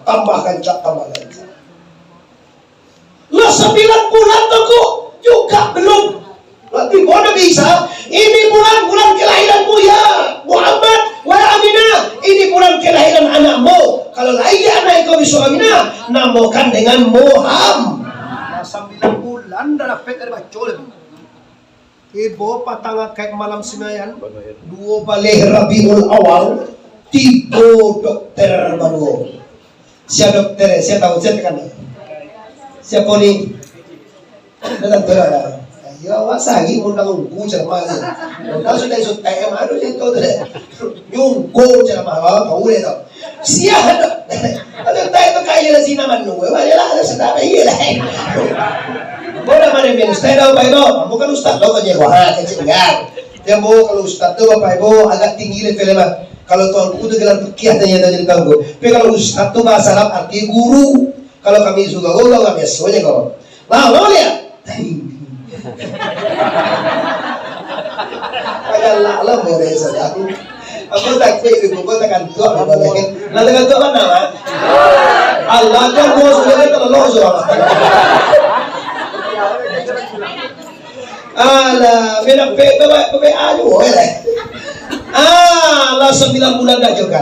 Tambahkan. Lah 9 bulan tu juga belum. Berarti mana bisa? Ini bulan kelahiranmu ya Muhammad, wahai Aminah. Ini bulan kelahiran anakmu. Kalau lagi anak kau bisa Aminah, namakan dengan Muhammad. 9 bulan dah dapat dari bacol. Ibu patang kayak malam semayan 2 balik Rabiul Awal 3 dokter baru. Siapa dokter? Saya tahu saya kan. Siapa ni? Dokter. Ya awak sagi undang ungku cerama. Undang sudah isut PM aduh itu tu. Nyungku cerama tahu le tu. Siya, ano tayo ito kaya na sinaman nung, wala lang sa dami, hilay. Muna man yung minister daw pa ito, bukan ustad daw kanya ko, ha, kaya nga. Dia mo kalau ustad daw pa ito, agak tinggi le filema. Kalau tuan buku itu gelar fikih tanya dari kamu. Tapi kalau ustad tuh bahasa Arab arti guru. Kalau kami suka guru kami biasanya kau. Nah, mau lihat? Kaya lah boleh saja. Aku tak tahu ibu kau takkan tua boleh. Nah takkan tua mana? Allah kan mau sudah terlalu jauh. Alah, beda anu, lah 9 bulan dah juga.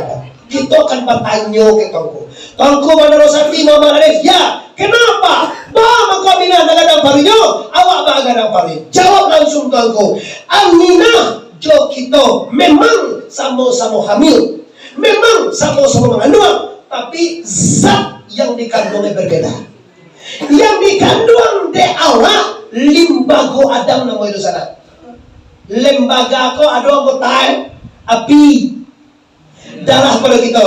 Kita akan bertanya ke kau. Kau mana Rosati Muhammad Arif? Ya, kenapa? Bah Aminah dagadang parinya, awak dagadang pari. Jawab langsung kau. Aminah jo kita memang sama-sama hamil, memang sama-sama mengandung, tapi zat yang dikandungnya berbeda. Yang dikandung di awak limbago Adam nama itu sana. Lembaga ko ada anggota api, darah pada kita,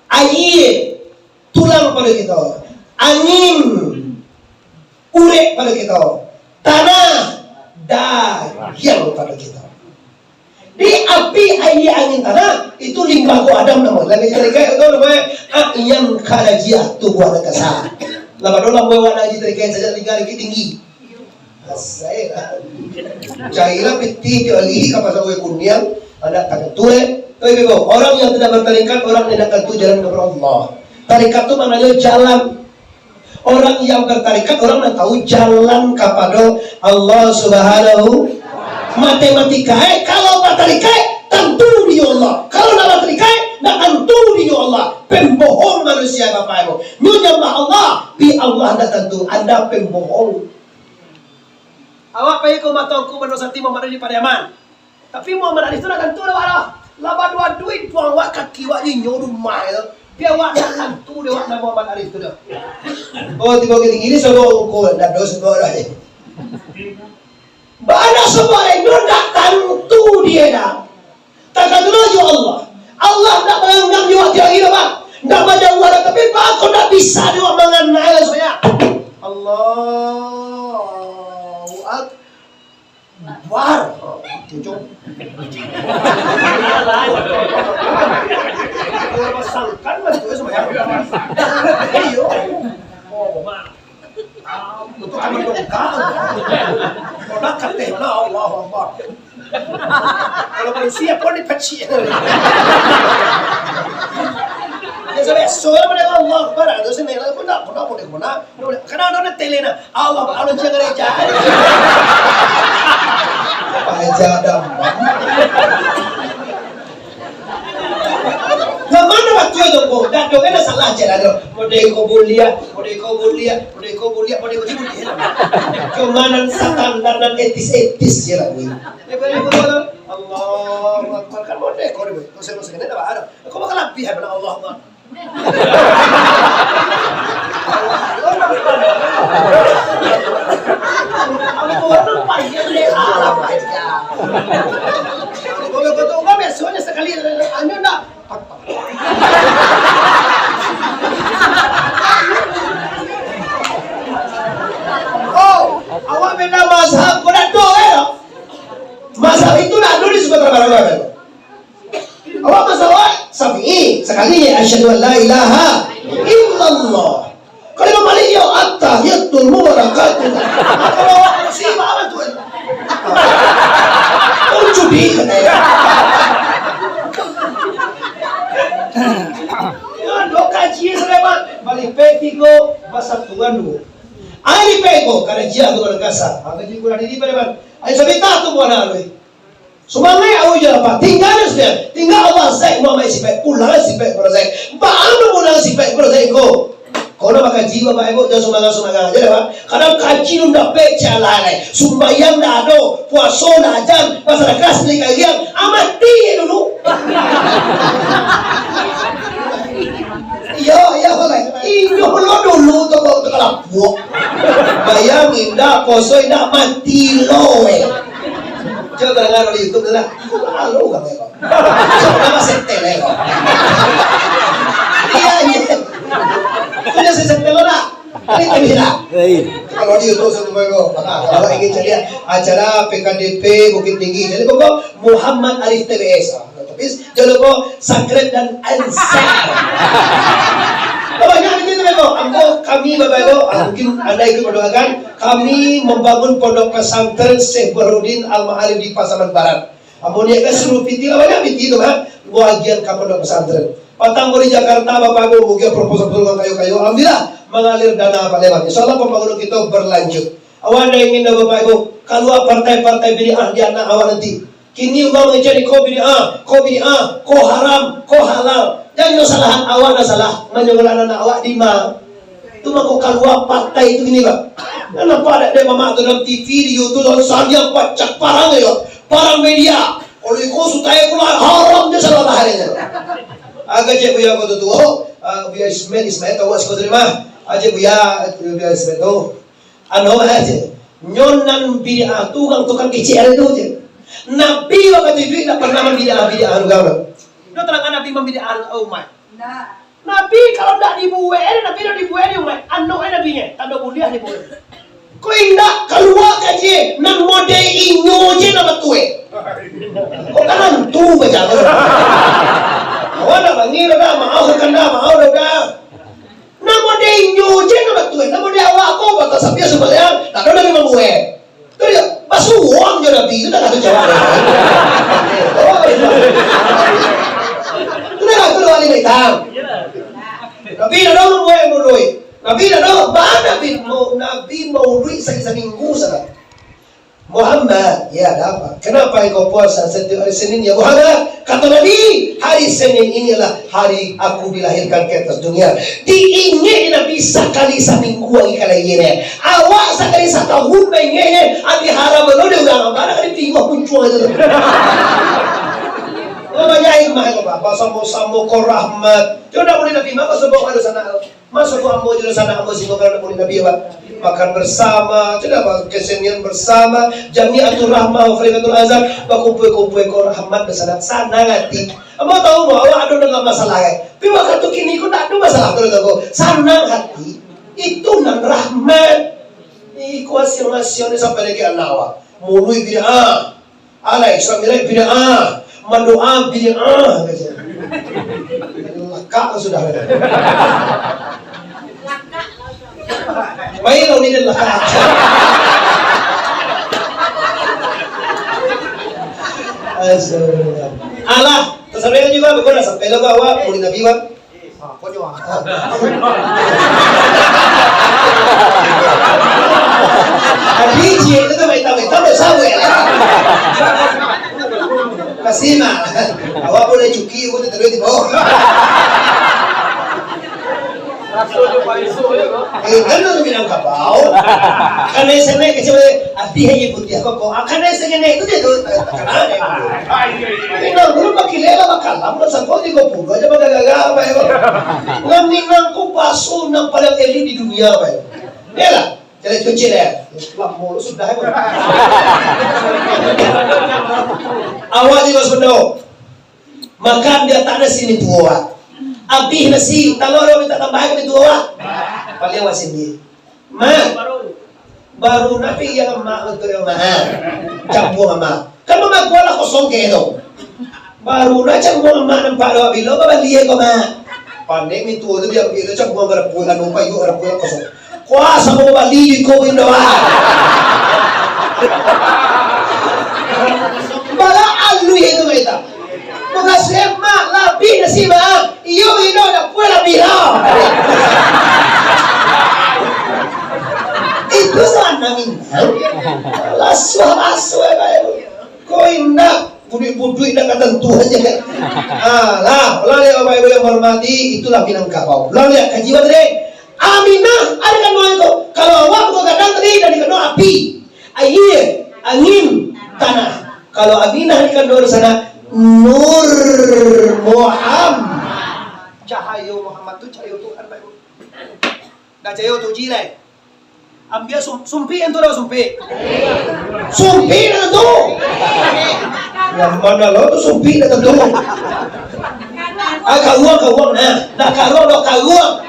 air, tulang pada kita, angin, urek pada kita, tanah, daging pada kita. Di api, air, angin, tanah itu limbago Adam nama. Lagi jadi kayak itu namanya yang kalajiah tubuh anak kasar. Lama doang bawa lagi dari kayak saja tinggal tinggi. Saya cairan peti dialihi kapasa gue kunyang ada takutule. Tapi orang yang tidak bertarikat, orang tidak akan jalan kepada Allah. Tarikat itu maknanya jalan. Orang yang bertarikat, orang yang tahu jalan kepada Allah Subhanahu. Matematika, kalau bertarikat tentu di Allah. Kalau tidak bertarikat, tidak tentu di Allah. Pembohong manusia Bapak Ibu. Menyembah Allah, bi Allah tidak tentu. Anda pembohong. Awak pakai kau matangku menosati Muhammad Ali Pariaman. Tapi Muhammad Ali itu nak tentu dah walau. Laba dua duit buang wak kaki wak ni nyoru mai. Dia wak nak tentu dia wak nama Muhammad Ali itu dah. Oh tiba gini solo kau dah dos kau dah. Banyak semua itu tak tentu dia dah. Tak tentu juga Allah. Allah tak menganggap dia wak dia bang. Tak baca wala tapi pak kau tak bisa dia wak mengenal saya. Allah. War, cucuk. Pasangkan mas itu semuanya. Iyo, oh mak. Untuk kamu dongkang. Orang kata mana Allah Akbar. Kalau polisi apa ni peci. Dia sampai soal mereka Allah Akbar. Terus ni mereka pun tak boleh mana. Kerana orang telena Allah Allah jangan reja. Aja damai. Mana waktu itu kau? Dah tu kan salah je lah. Modeko bulia. Kemanan standar etis je lah. Allah Akbar kan modeko ni. Kau ni dah ada. Kau bakal lebih mana Allah Akbar. Kalau biasanya sekali anu nak. Oh, awak beda mazhab kau dah tahu mazhab itu nak dulu disebut terbaru-baru. Awak mazhab Syafi'i sekali asyhadu an la ilaha illallah. Kalau Imam Malik ya at-tahiyatul mubarakatuh. Kalau si apa tu? Judi katanya. Ya doka cie selama balik petiko bahasa Tuhan dulu. Ai peko kada jia tu berkasa. Apa jadi kurang di pada. Ai sabita tu buana lui. Semangat au je apa? Tinggal sudah. Tinggal Allah saya mau mai sipek pulang sipek pada saya. Baanu pulang sipek pada saya ko. Kau nak makan jiwa Pak Ibu jangan semangat aja Pak. Kadang kaji ndak pecah lalai. Sumbayang dah ada, puasa dah jam, pasal kelas ni kajian. Amati dulu. Ya boleh. Ini dulu tu kalau buat. Bayangin dah puasa dah mati loe. Coba dengar di YouTube lah. Lalu kan kau. Coba masih tele kau. audio tu satu bago. Kalau ingin cari acara PKDP Bukit Tinggi, jadi pokok Muhammad Arif TBS. Tapi jadi pokok Sakrep dan Ansar. Banyak begitu bago. Kami bago, mungkin anda ikut mendoakan. Kami membangun pondok pesantren Syekh Burhanuddin Al-Ma'arif di Pasaman Barat. Amonia kan suruh piti banyak piti tu kan. Bahagian ke pondok pesantren. Patang di Jakarta Bapak Ibu mungkin proposal kayu-kayu. Alhamdulillah mengalir dana Pak Leman. Insyaallah pembangunan kita berlanjut. Awak ada ingin Bapak Ibu kalau partai-partai bid'ah di anak awak nanti. Kini uang menjadi kau bid'ah, kau haram, kau halal. Jangan salah awak dah salah. Menyolah anak awak di mana? Tu mah kau keluar partai itu gini Pak. Kenapa ada dia mama tu dalam TV di YouTube lalu sahaja pacak parang yo. Parang media. Kalau ikut sutai pula haram dia salah harinya. Agak je buya ko tu buya Ismail tahu asko terima aje buya Ismail tu ano aje nyonan bid'ah tukang kecil itu je nabi waktu itu tidak pernah membid'ah agama do terang nabi membid'ah umat nabi kalau tidak dibuat nabi tidak dibuat umat ano nabinya tak ada kuliah dibuat kau indah keluar kaji nan mode inyo je nama tuwe kau kan tu baca awak bangir dah, mau dah. Nama dia inyoje nama tuan, nama dia awak aku batas sampai sebenarnya, tak ada lagi membuat. Tu dia, basuh uang je nabi, itu dah kata jawab. Tu dah kata luar ini hitam. Nabi dah dah membuat mulut. Nabi dah dah, Nabi mau duit seminggu saja. Muhammad, ya ada apa? Kenapa engkau puasa setiap hari Senin ya Muhammad? Kata Nabi, hari Senin inilah hari aku dilahirkan ke atas dunia. Diingin Nabi sekali seminggu lagi kali ini. Awak sekali setahun pengen, abi harap lo dia udah mana kali tiga muncul itu. Banyak hikmah itu Bapak, sama-sama kau rahmat. Tidak boleh Nabi, maka sebab ada sana. Masuk ambo di sana ambo sih kalau boleh Nabi Pak. Makan bersama, tidak apa kesenian bersama, jamiatul rahmah wa khalifatul azam, bakumpul-kumpul kau rahmat bersama sana ngati. Ambo tahu bahwa ada dengan masalah tapi waktu kini kau tak ada masalah tu kau. Sana hati itu nan rahmat. Ikuasi sampai lagi anawa. Mului bid'ah. Alai Islam bid'ah. Mendoa bid'ah katanya. Lekak sudah. Baik lo ni lekak. Allah, tersampaikan juga bagaimana sampai lo bawa murid Nabi Wan. Kau jual. Biji itu tu baik tahu sahaja. Kasih mah, awak boleh cuki, awak tidak boleh dibawa. Kan tu bilang kapau, karena sana kecil arti hanya putih aku, karena sana itu dia tu terkenal. Ini belum pakai lela bakal, belum sangkut di kopu, aja bagai-bagai apa itu. Ngaminang ku pasu nang paling elit di dunia apa itu. Dia lah. Jadi cuci deh, lama sudah. Awak juga sudah makan dia tak ada sini tua. Abih nasi, telur minta tambahan ke tua. Paling awak sini. Mak, baru nabi yang mak untuk yang mahal. Campur mak. Kan mak gua lah kosong ke itu. Baru nak campur mak nampak awak bila bapak dia kau mak. Pandai itu tu dia bila campur berpulang nampak you berpulang kosong. Kuasa mo bali ko yung dawa. Bala alu itu kita. Mga sema labi na si ma. Iyo ino na pula bila. Itu sana minta. Laswa bayo. Ko inna budi-budi na ketentuan aja. Lah, lalu bapak ibu yang hormati itulah Minangkabau. Lalu ya kajian tadi. Aminah ada kan itu. Kalau awak bukan kadang tadi dan dikenal api, air, angin, tanah. Kalau Aminah dikenal sana Nur Muhammad. Cahaya Muhammad tu cahaya Tuhan baik. Dah cahaya tu jilai. Ambil sumpi yang tu dah sumpi. Sumpi dah tu. Yang mana lo tu sumpi dah tu. Karuang nah karuang dok karuang.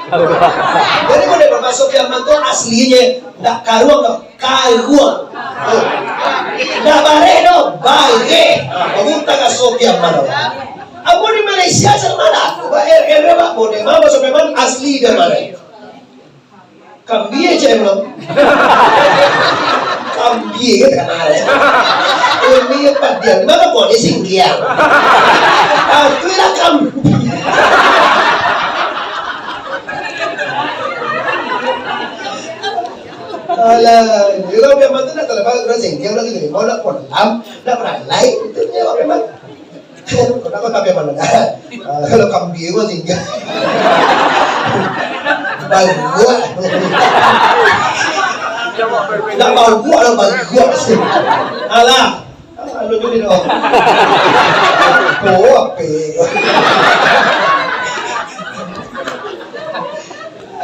Jadi kalau bermasuk Yaman itu aslinya ndak karuang dok karuang. Ndak bare dok bare. Pemunta kasuk Yaman. Aku di Malaysia sama lah. Era pak boleh mau masuk Yaman asli dari mana? Kambie cem lo. Kambie kan ada. Ini apa dia? Mana boleh singkiang? Aku lah kambie. Alah, kalau memang tu nak terlepas orang singkiang lagi ni. Mau nak kolam, nak peralai itu ni memang. Kalau kambie mana? Kalau kambie gua singkiang. Bagua. Nak mau gua lah bagua sih. Alah. Lu dulu dong. Apa?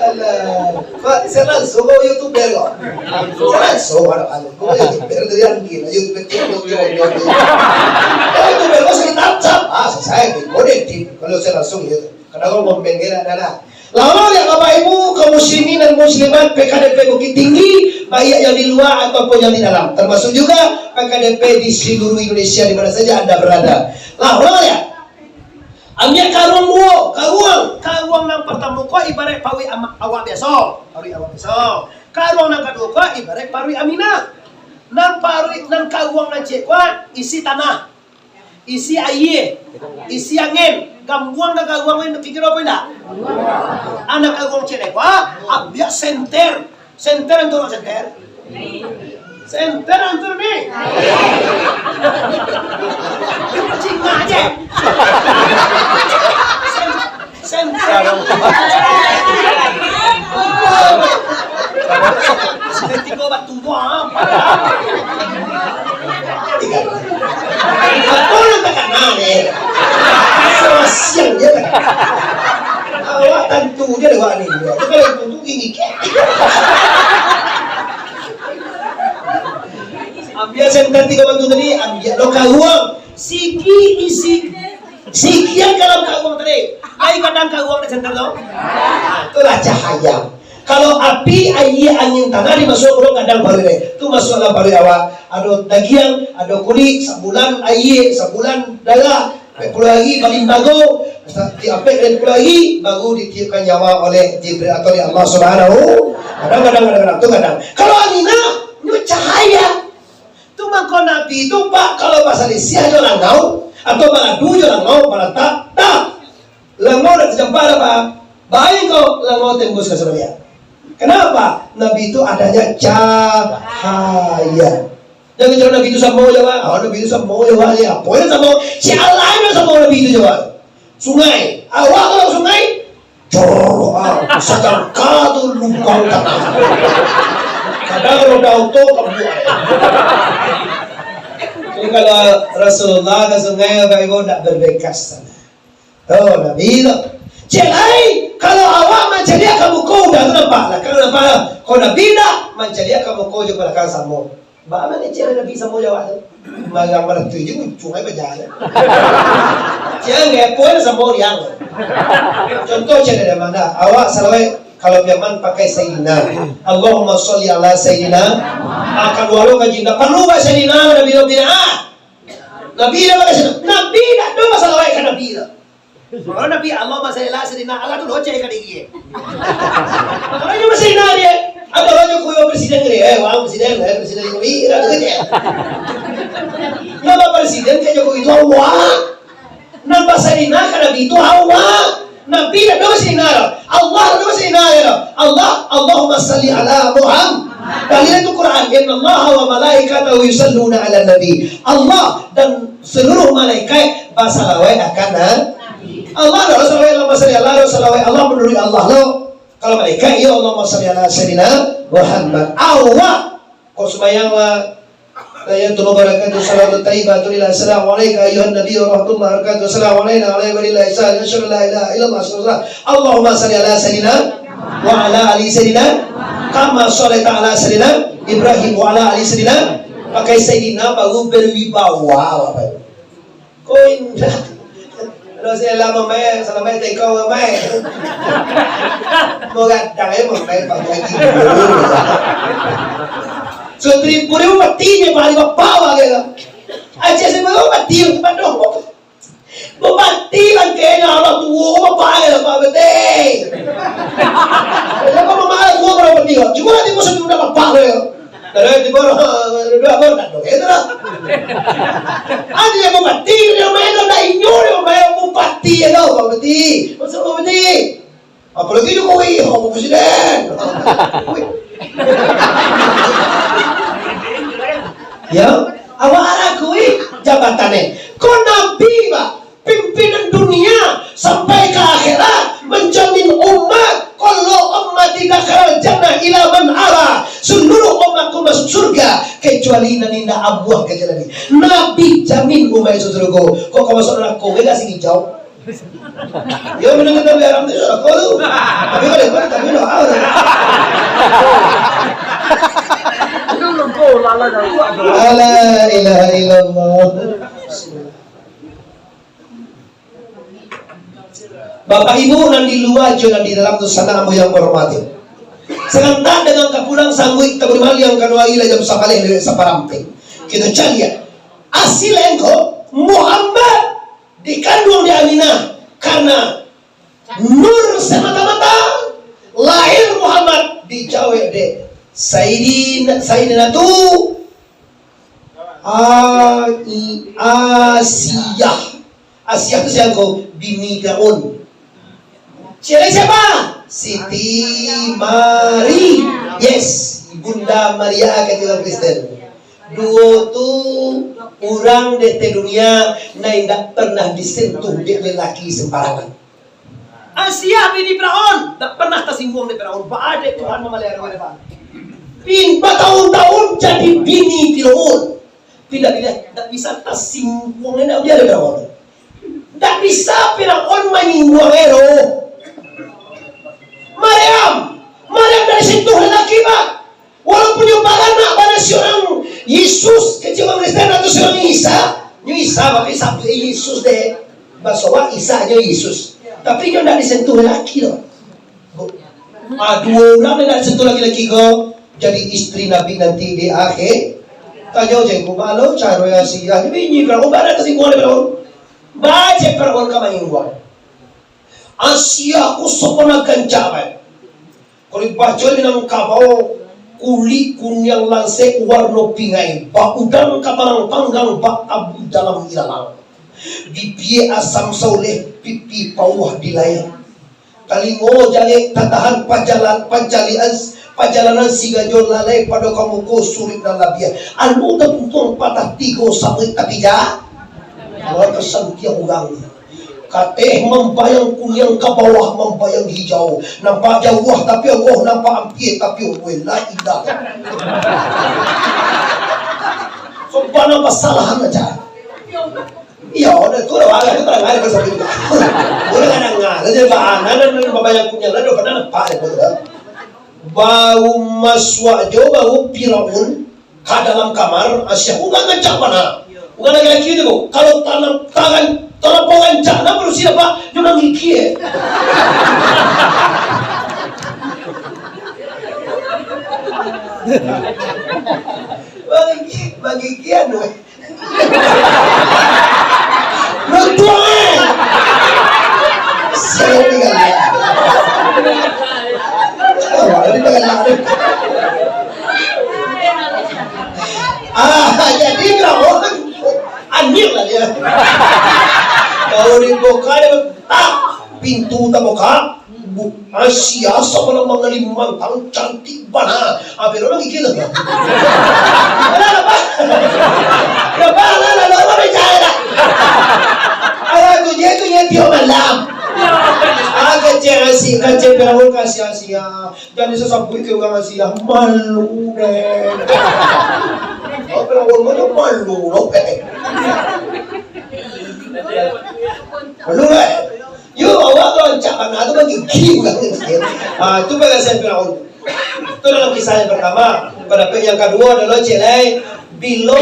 Alah. Pak, saya langsung kau YouTuber kok. Saya langsung kau YouTuber dari yang gila. YouTuber YouTuber kau sakit tancap. Saya di kalau saya langsung ya. Karena kau mau pengen ada. Lalu ya Bapak Ibu, kaum muslimin dan muslimat PKDP Bukit Tinggi, baik yang di luar ataupun yang di dalam, termasuk juga PKDP di seluruh Indonesia di mana saja Anda berada. Lalu ya, ambil karuang yang pertama kau ibarat pawi awak biasa, karuang yang kedua kau ibarat pawi aminah, nan karuang nan cek kau isi tanah, isi air, isi angin. Gambuang na kaguang ngayon, nakikira po na? Anak kaguang cine ko, abya center. Center ang turun, center? Center ang turun eh. Cinga aja. Center. Seperti ko ba tuwa? Ako lang takanan eh. Siang dia kan. Awak tentu dia lewat ni dia. Kalau tentu gini ke. Ambil center 3 bantu tadi, ambil lokal uang. Siki yang dalam kauang tadi. Ai kadang kauang di center tu. Itulah cahaya. Kalau api air angin tanah dimasuk ulang kadang baru ni. Tu masuk dalam baru awak. Ada daging, ada kulit, sebulan air, sebulan darah. 10 hari paling bagus, diapek dan 10 hari baru ditiupkan nyawa oleh Jibril atau oleh Allah Subhanahu. Kadang. Kalau Aminah, ini cahaya. Tu mangkon Nabi itu Pak, kalau bahasa Malaysia orang tahu atau baladu orang tahu, pada tak. Langau dah terjemput apa? Baik kau langau tembus ke Surabaya. Kenapa? Nabi itu adanya cahaya. Jangan bicara Nabi itu sama Jawa. Nabi itu sama Jawa ya. Apa yang sama? Si Allah yang sama Nabi itu Jawa. Sungai. Awak kalau sungai, jorok. Sedangkan tu lubang tanah. Kadang kalau dah auto kamu. Jadi kalau Rasulullah ke sungai, Bapak Ibu tak berbekas sana. Oh Nabi itu. Jadi kalau awak menjadi kamu kau dah nampak. Kenapa? Kalau Nabi dah menjadi kamu kau juga akan sama. Bagaimana cara Nabi sama Jawa tu? Magang merentu je, cungai berjalan. Jangan ngepon sama orang. Contoh cara dari mana? Awak selalu kalau Yaman pakai Sayyidina. Allahumma sholli ala Sayyidina. Akan walau kajinda. Perlu bahasa Sayyidina Nabi Nabi dah pakai Sayyidina. Nabi dah tu masalah baik kan Nabi dah. Kalau Nabi Allahumma sholli ala Sayyidina. Allah tu locek kan dia. Kalau dia Sayyidina dia. Ada orang yang presiden ni, presiden Jokowi, rakyatnya. Nama presiden ke Jokowi itu awak. Nama Sayyidina kan Nabi itu awak. Nabi dah dua Sayyidina. Allah dah dua Sayyidina. Allahumma salli ala Muhammad. Dalil itu Quran. Inna Allah wa malaikatahu yusalluna ala Nabi. Allah dan seluruh malaikat bersalawat akan Allah dah salawat Allah menurut Allah lo. Kalau mereka, ya Allahumma shalli ala sayyidina Muhammad. Awak kau sembahyanglah. Tahiyatul barakatuh salawatut thayyibatun ila assalamualaikum ayuhan nabiy wa rahmatullahi wa barakatuh. Assalamualaikum warahmatullahi wabarakatuh. Asyhadu an la ilaha illallah asyhadu Allahumma shalli ala sayyidina wa ala ali sayyidina kama shallaita ala sayyidina Ibrahim wa ala ali sayyidina. Pakai sayyidina baru berwibawa Bapak. Kau indah. Ano sila mamaya, sa lamay, ikaw mamaya. Mga dangay mamaya, pag-aging so, puri mo mati niya, bali mapawa kaya. Ay, siya mo mati yung pano. Mati lang kaya na, matuwo ko mapaya, mabate. Alam mo, mamahalang mo ko na mati ko. Siguro natin mo sabi mo na mapawa yun. Pero, di ba, ito na. Ano niya mo mati, yung mayroon na inyo, yung mayroon mo pati, ano, mabati. Masa mabati? Apalagi nyo ko, ako po president. Ya, awal aku jabatannya. Kau nabi pak, pimpinan dunia sampai ke akhirat menjamin umat. Kalau umat tidak kekal jannah ila man ara, seluruh umatku masuk surga kecuali nanina abuah kecuali nabi jamin umat itu surga. Kok kau masuk neraka? Enggak sih jauh. Ya mendengar nabi Aram itu surga tu. Tapi kalau tapi lo awal. La ilaha illallah. Bapak Ibu dan di luar dan di dalam sana kamu yang berhormati. Sekarang dengan kapulang sanggup taburimal yang kanwa ila jam sapaleh dari saparamping. Kita cari asil engkau Muhammad dikandung di Aminah karena nur semata-mata lahir Muhammad di Jawa de Sayyidina tu Asia itu siapa? Bini Fir'aun. Siapa? Siti Mari. Yes, Bunda Maria kata Kristen. Dua tu orang di dunia yang tidak pernah disentuh oleh lelaki sembarangan. Asia bini Fir'aun, tak pernah tersinggung di Fir'aun. Pak ada Tuhan memelihara mereka. Bertahun-tahun jadi bini Fir'aun. Tidak bisa tersinggung dengan dia ada Fir'aun. Tak bisa Fir'aun menyinggung Ero. Maryam dari situ lelaki pak. Walaupun nyumbang anak pada seorang Yesus kecil Kristen atau seorang Isa pakai sabtu Yesus deh. Bahasa Isa aja Yesus. Tapi dia tidak disentuh lelaki loh. Dua orang tidak disentuh laki-laki kok. Jadi istri Nabi nanti di akhir. Tanya aja aku malu cara ya sih. Jadi ini kalau barat kesinggungan berapa? Baca perkara kemahiran. Asia aku sempurna kencapai. Kalau baca dengan kabau kulit kunyang langsek warna pingai, bak udang kabarang panggang bak abu dalam ilalang. Bibie asam soleh pipi pawah di layar. Talingo jale tatahan pajalanan siga jol lalai pada kamu ko sulit dan labia. Anu tentung patah tigo sampai tapi ja. Kalau tersentia orang. Kateh membayang kunyang ke bawah membayang hijau. Nampak jauh tapi Allah nampak ampir tapi Allah la ilah. Sumpah nampak salahan aja. Iya, udah tuh orang itu terang ada bersama kita. Udah kadang nggak, jadi bahan, ada membayang kunyang, ada pernah nampak betul. Bau maswajo, bau Fir'aun ke dalam kamar. Asyik udah ngecak mana? Udah lagi itu bu. Kalau tangan pengancak, nak perlu siapa? Cuma ngiki. Bagi kian we. Nonton. Saya tinggal ya. Jadi kalau anjing lah dia. Kalau dibuka dia tak pintu tak buka. Asia sama nama mantang cantik bana. Apa orang gitu kan? Apa? Apa bicara? Aku dia dia malam. Kecil Fir'aun kasih Asia. Dan sesabui ke orang Asia malu deh. Fir'aun mana malu loh. Malu deh. Yuk awak loncakan atau bagi kiu kan? Itu bagaimana Fir'aun. Itu dalam kisah yang pertama. Pada yang kedua adalah celai Bila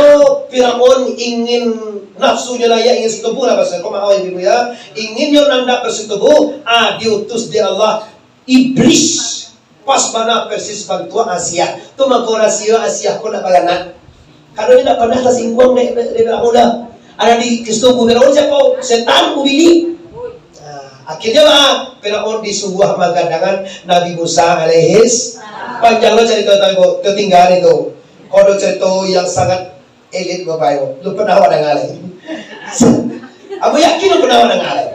Firaun ingin nafsunya lah, ingin setubuh lah pasal kau mahu ibu ya, ingin yang nanda bersetubuh, diutus di Allah iblis pas mana persis bantuan Asia, tu mako Asia kau nak bagaimana? Kalau dia tak pernah tersinggung dari Firaun dah, ada di kesetubuh Firaun siapa? Setan ubili. Akhirnya lah Firaun disuruh magadangan Nabi Musa alaihis. Panjang lo cerita tahu ketinggalan itu. Kalau cerita yang sangat elit bapak ibu, lu pernah ada ngalih. Aku yakin lu pernah ada ngalih.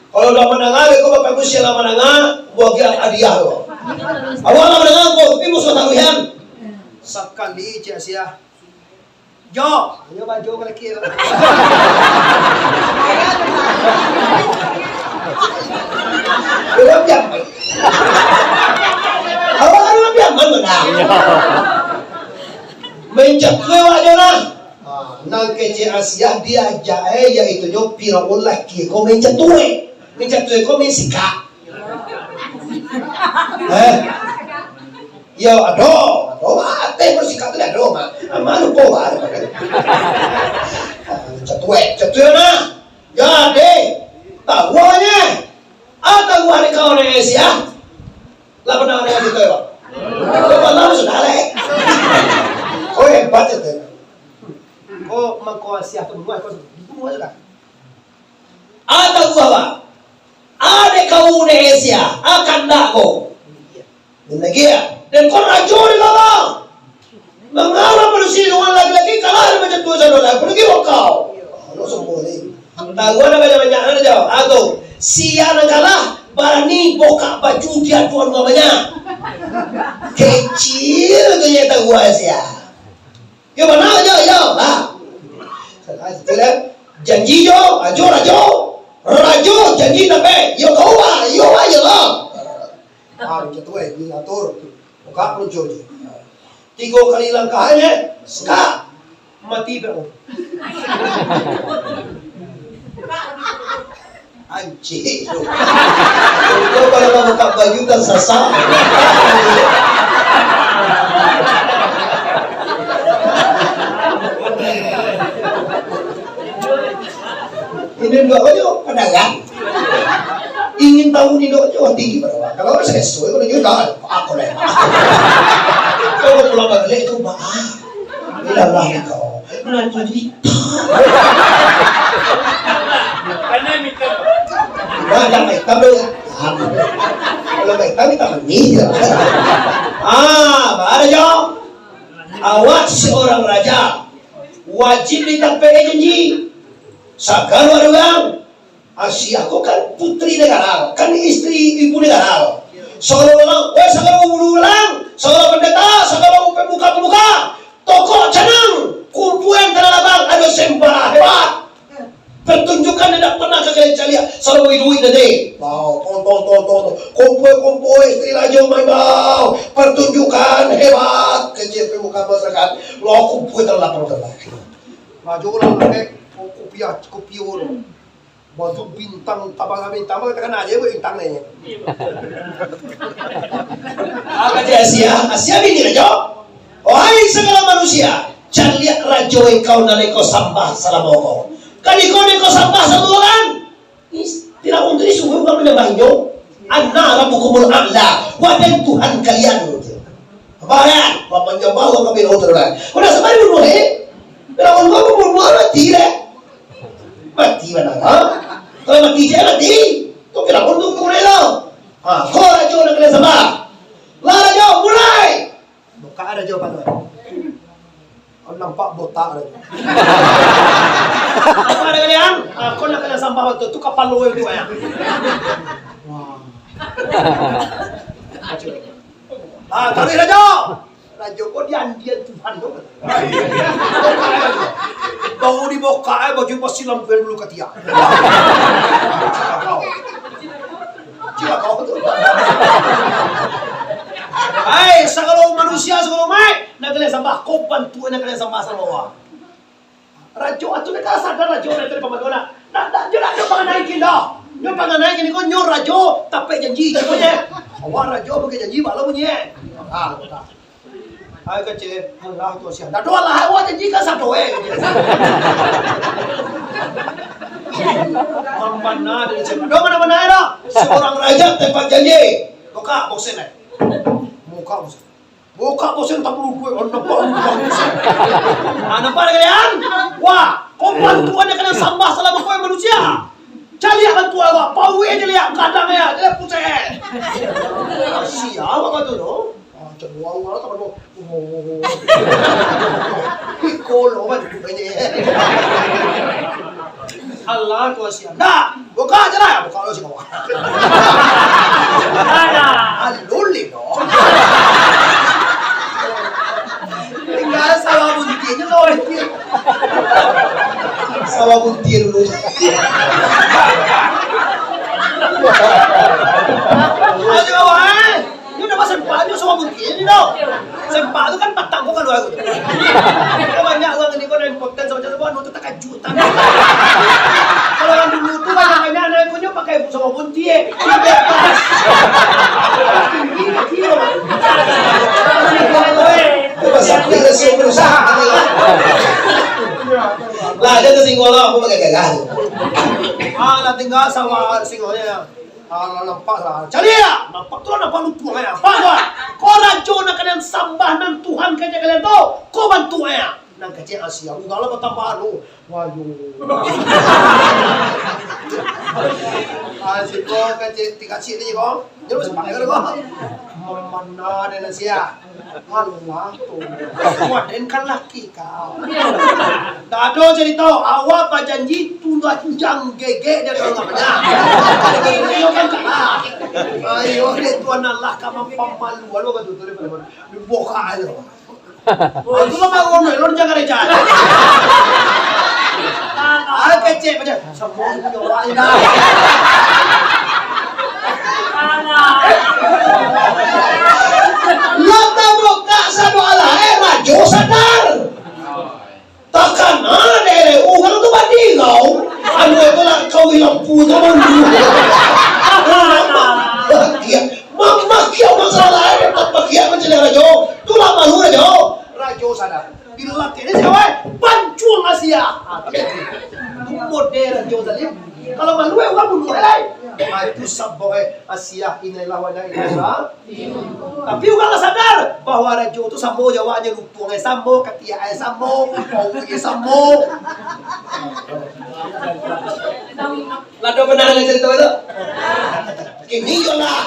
Kalau lu pernah ngalih, kau bapak ibu siapa pernah ngalih, buat dia hadiah lo. Awal pernah ngalih, kau tapi musuh taruhan. Sekali cik Asia, Jo, ayo baju lagi. Belum jam. Awal belum jam mana? Menjatuh aja lah. Nang kece Asia dia jahe yaitu jo Firaun laki kau menjatuh kau mensika. Ya aduh mate bersikap tu aduh mah. Malu kau ada. Jatuh na. Ya deh. Tahuannya. Tahu hari kau ni Asia. Lah pernah ada itu ya. Kau malam sudah leh. Kau hebat itu. Kau mengkuasai atau membuat kau semua sudah. Tahu apa? Ada kau ni Asia akan tak kau. Demikian. Dan kau rajo di bawah. Mengalah manusia dengan laki-laki kalah macam tu saja lah. Pergi kau. Lo semua ni. Tahu ada banyak-banyak ada jauh. Atau sia nak kalah berani buka baju dia tuan banyak. Kecil tu yang tahu Asia. Yo mana aja lah. Janji yo, rajo. Rajo janji tapi yo kau yo aja lah. Macam tu diatur. Buka pelunjuk. 3 kali langkahnya, sekak mati bro. Anjing. Kau kalau mau buka baju tersasar. Ini dua aja pedagang. Ingin tahu ni dok jauh tinggi berapa? Kalau saya sesuai kalau dia dah aku leh. Kalau pulang balik itu ilah kau. Nanti jadi. Karena mikir. Yang mereka kalau mereka kita menihil. Baru jo. Awak seorang raja wajib ditapai janji. Sakal orang Asia kau kan putri negara, kan istri ibu negara. Seorang seorang pendeta, seorang pemuka, tokoh canang, kumpulan tanah abang, ada sembah hebat. Pertunjukan tidak pernah kalian lihat. Seorang duit nanti. Wow, tonton, kumpul istri raja main bau. Pertunjukan hebat, kecil pemuka masyarakat. Lo kumpul terlapar. Maju orang kopi orang. Baju bintang, tabang bintang, katakan aja bintang ni. Asia bini raja. Wahai segala manusia, jangan lihat raja engkau naleko sambah selama kau. Kan kau sambah sama orang. Tidak untuk disuruh bukan menyembahnya. Anna rabbukumul a'la. Wahai Tuhan kalian. Apa kan? Kau menyembah kau kami orang. Kau dah sampai dulu Kalau kau bunuh mati mati mana? Kalau mati je mati. Kau kira untuk mulai lo. Kau raja nak kena sama. Lah raja mulai. Buka raja pada. Kau nampak botak raja. Apa ada kalian? Kau nak kena sampah waktu tu kapal lo itu ya. Tarik raja. Raja kau dian Tuhan tu. Tahu di boka baju pasti lampuan dulu katia. Coba kau tu. Hai, segala manusia segala mai nak kalian sambah kau bantu nak kalian sambah semua. Raja atu nak sadar raja nak terima pemandona. Nak dia panganaikin dah. Dia panganaikin kau nyor raja tapi janji cepatnya. Awak raja pakai janji malam punya. Ay kecil, Allah tu siapa? Dah dua lah, awak janji kan satu Mana dari siapa? Dua mana era? Seorang raja tempat janji. Buka bosen Buka bosen tak perlu gue. Nampak kalian? Wah, kau bantuan dia kena sambah selama kau manusia. Cari akan tua awak, pawe aja lihat kadang ya, dia putih. Siapa kau tu no? Wow, tak perlu. Ikolo kan ini. Allah tu siapa? Dah, buka aja lah, buka lo sih kau. Aluli no. Tinggal sawah buntirnya kau ini. Sawah buntir dulu. Ayo awak. Ini udah sempat itu sawah buntir ini dong. Sempat itu kan patang kau kan luar itu. Banyak uang ini kau yang important sama macam apa? Untuk tak juta. Kalau orang dulu tu banyak anak punya pakai sawah buntir. Bebas. Pasaknya ada sih berusaha. Lah dia tu singgol lah, aku pakai gagal. Lah tinggal sama singgolnya. Nampak lah. Cari ya, nampak tu nampak lupa ya. Nampak kau rajo nak kalian sambah nan Tuhan kerja kalian tu, kau bantu ya. Nang kecil Asia, udah lah bertambah lu. Waduh. Asyik kau kecil tiga cik ni kau. Dia masih pakai kau. Mana ada Asia? Allah tu. Waden kan laki kau. Dado cerita awak berjanji tunda jang gege dia kalau namanya. Ayo kan kalah. Ayo dia tuan Allah kamu pemalu. Walau kau tu tu buka aja. Aku mau ngomong, lo jangan rencana. Kecil macam semua nyawa ina. Lo tak buka satu Allah, rajo sadar. Takkan ada orang tu badi kau. Anu itu lah kau hilang putar dulu. Mama kia masalah ni, mama kia macam rajo. Tu lah malu rajo. Rajo sadar. Bila kini siapa? Pancul Asia. Tu model rajo tadi. Kalau malu orang bunuh lagi. Itu sabboh Asia inilah wajah inilah. Tapi orang sadar bahawa rajo tu sambo jawanya lupa sambo, katia sambo, mau sambo. Lado benar cerita itu. Ini yolah.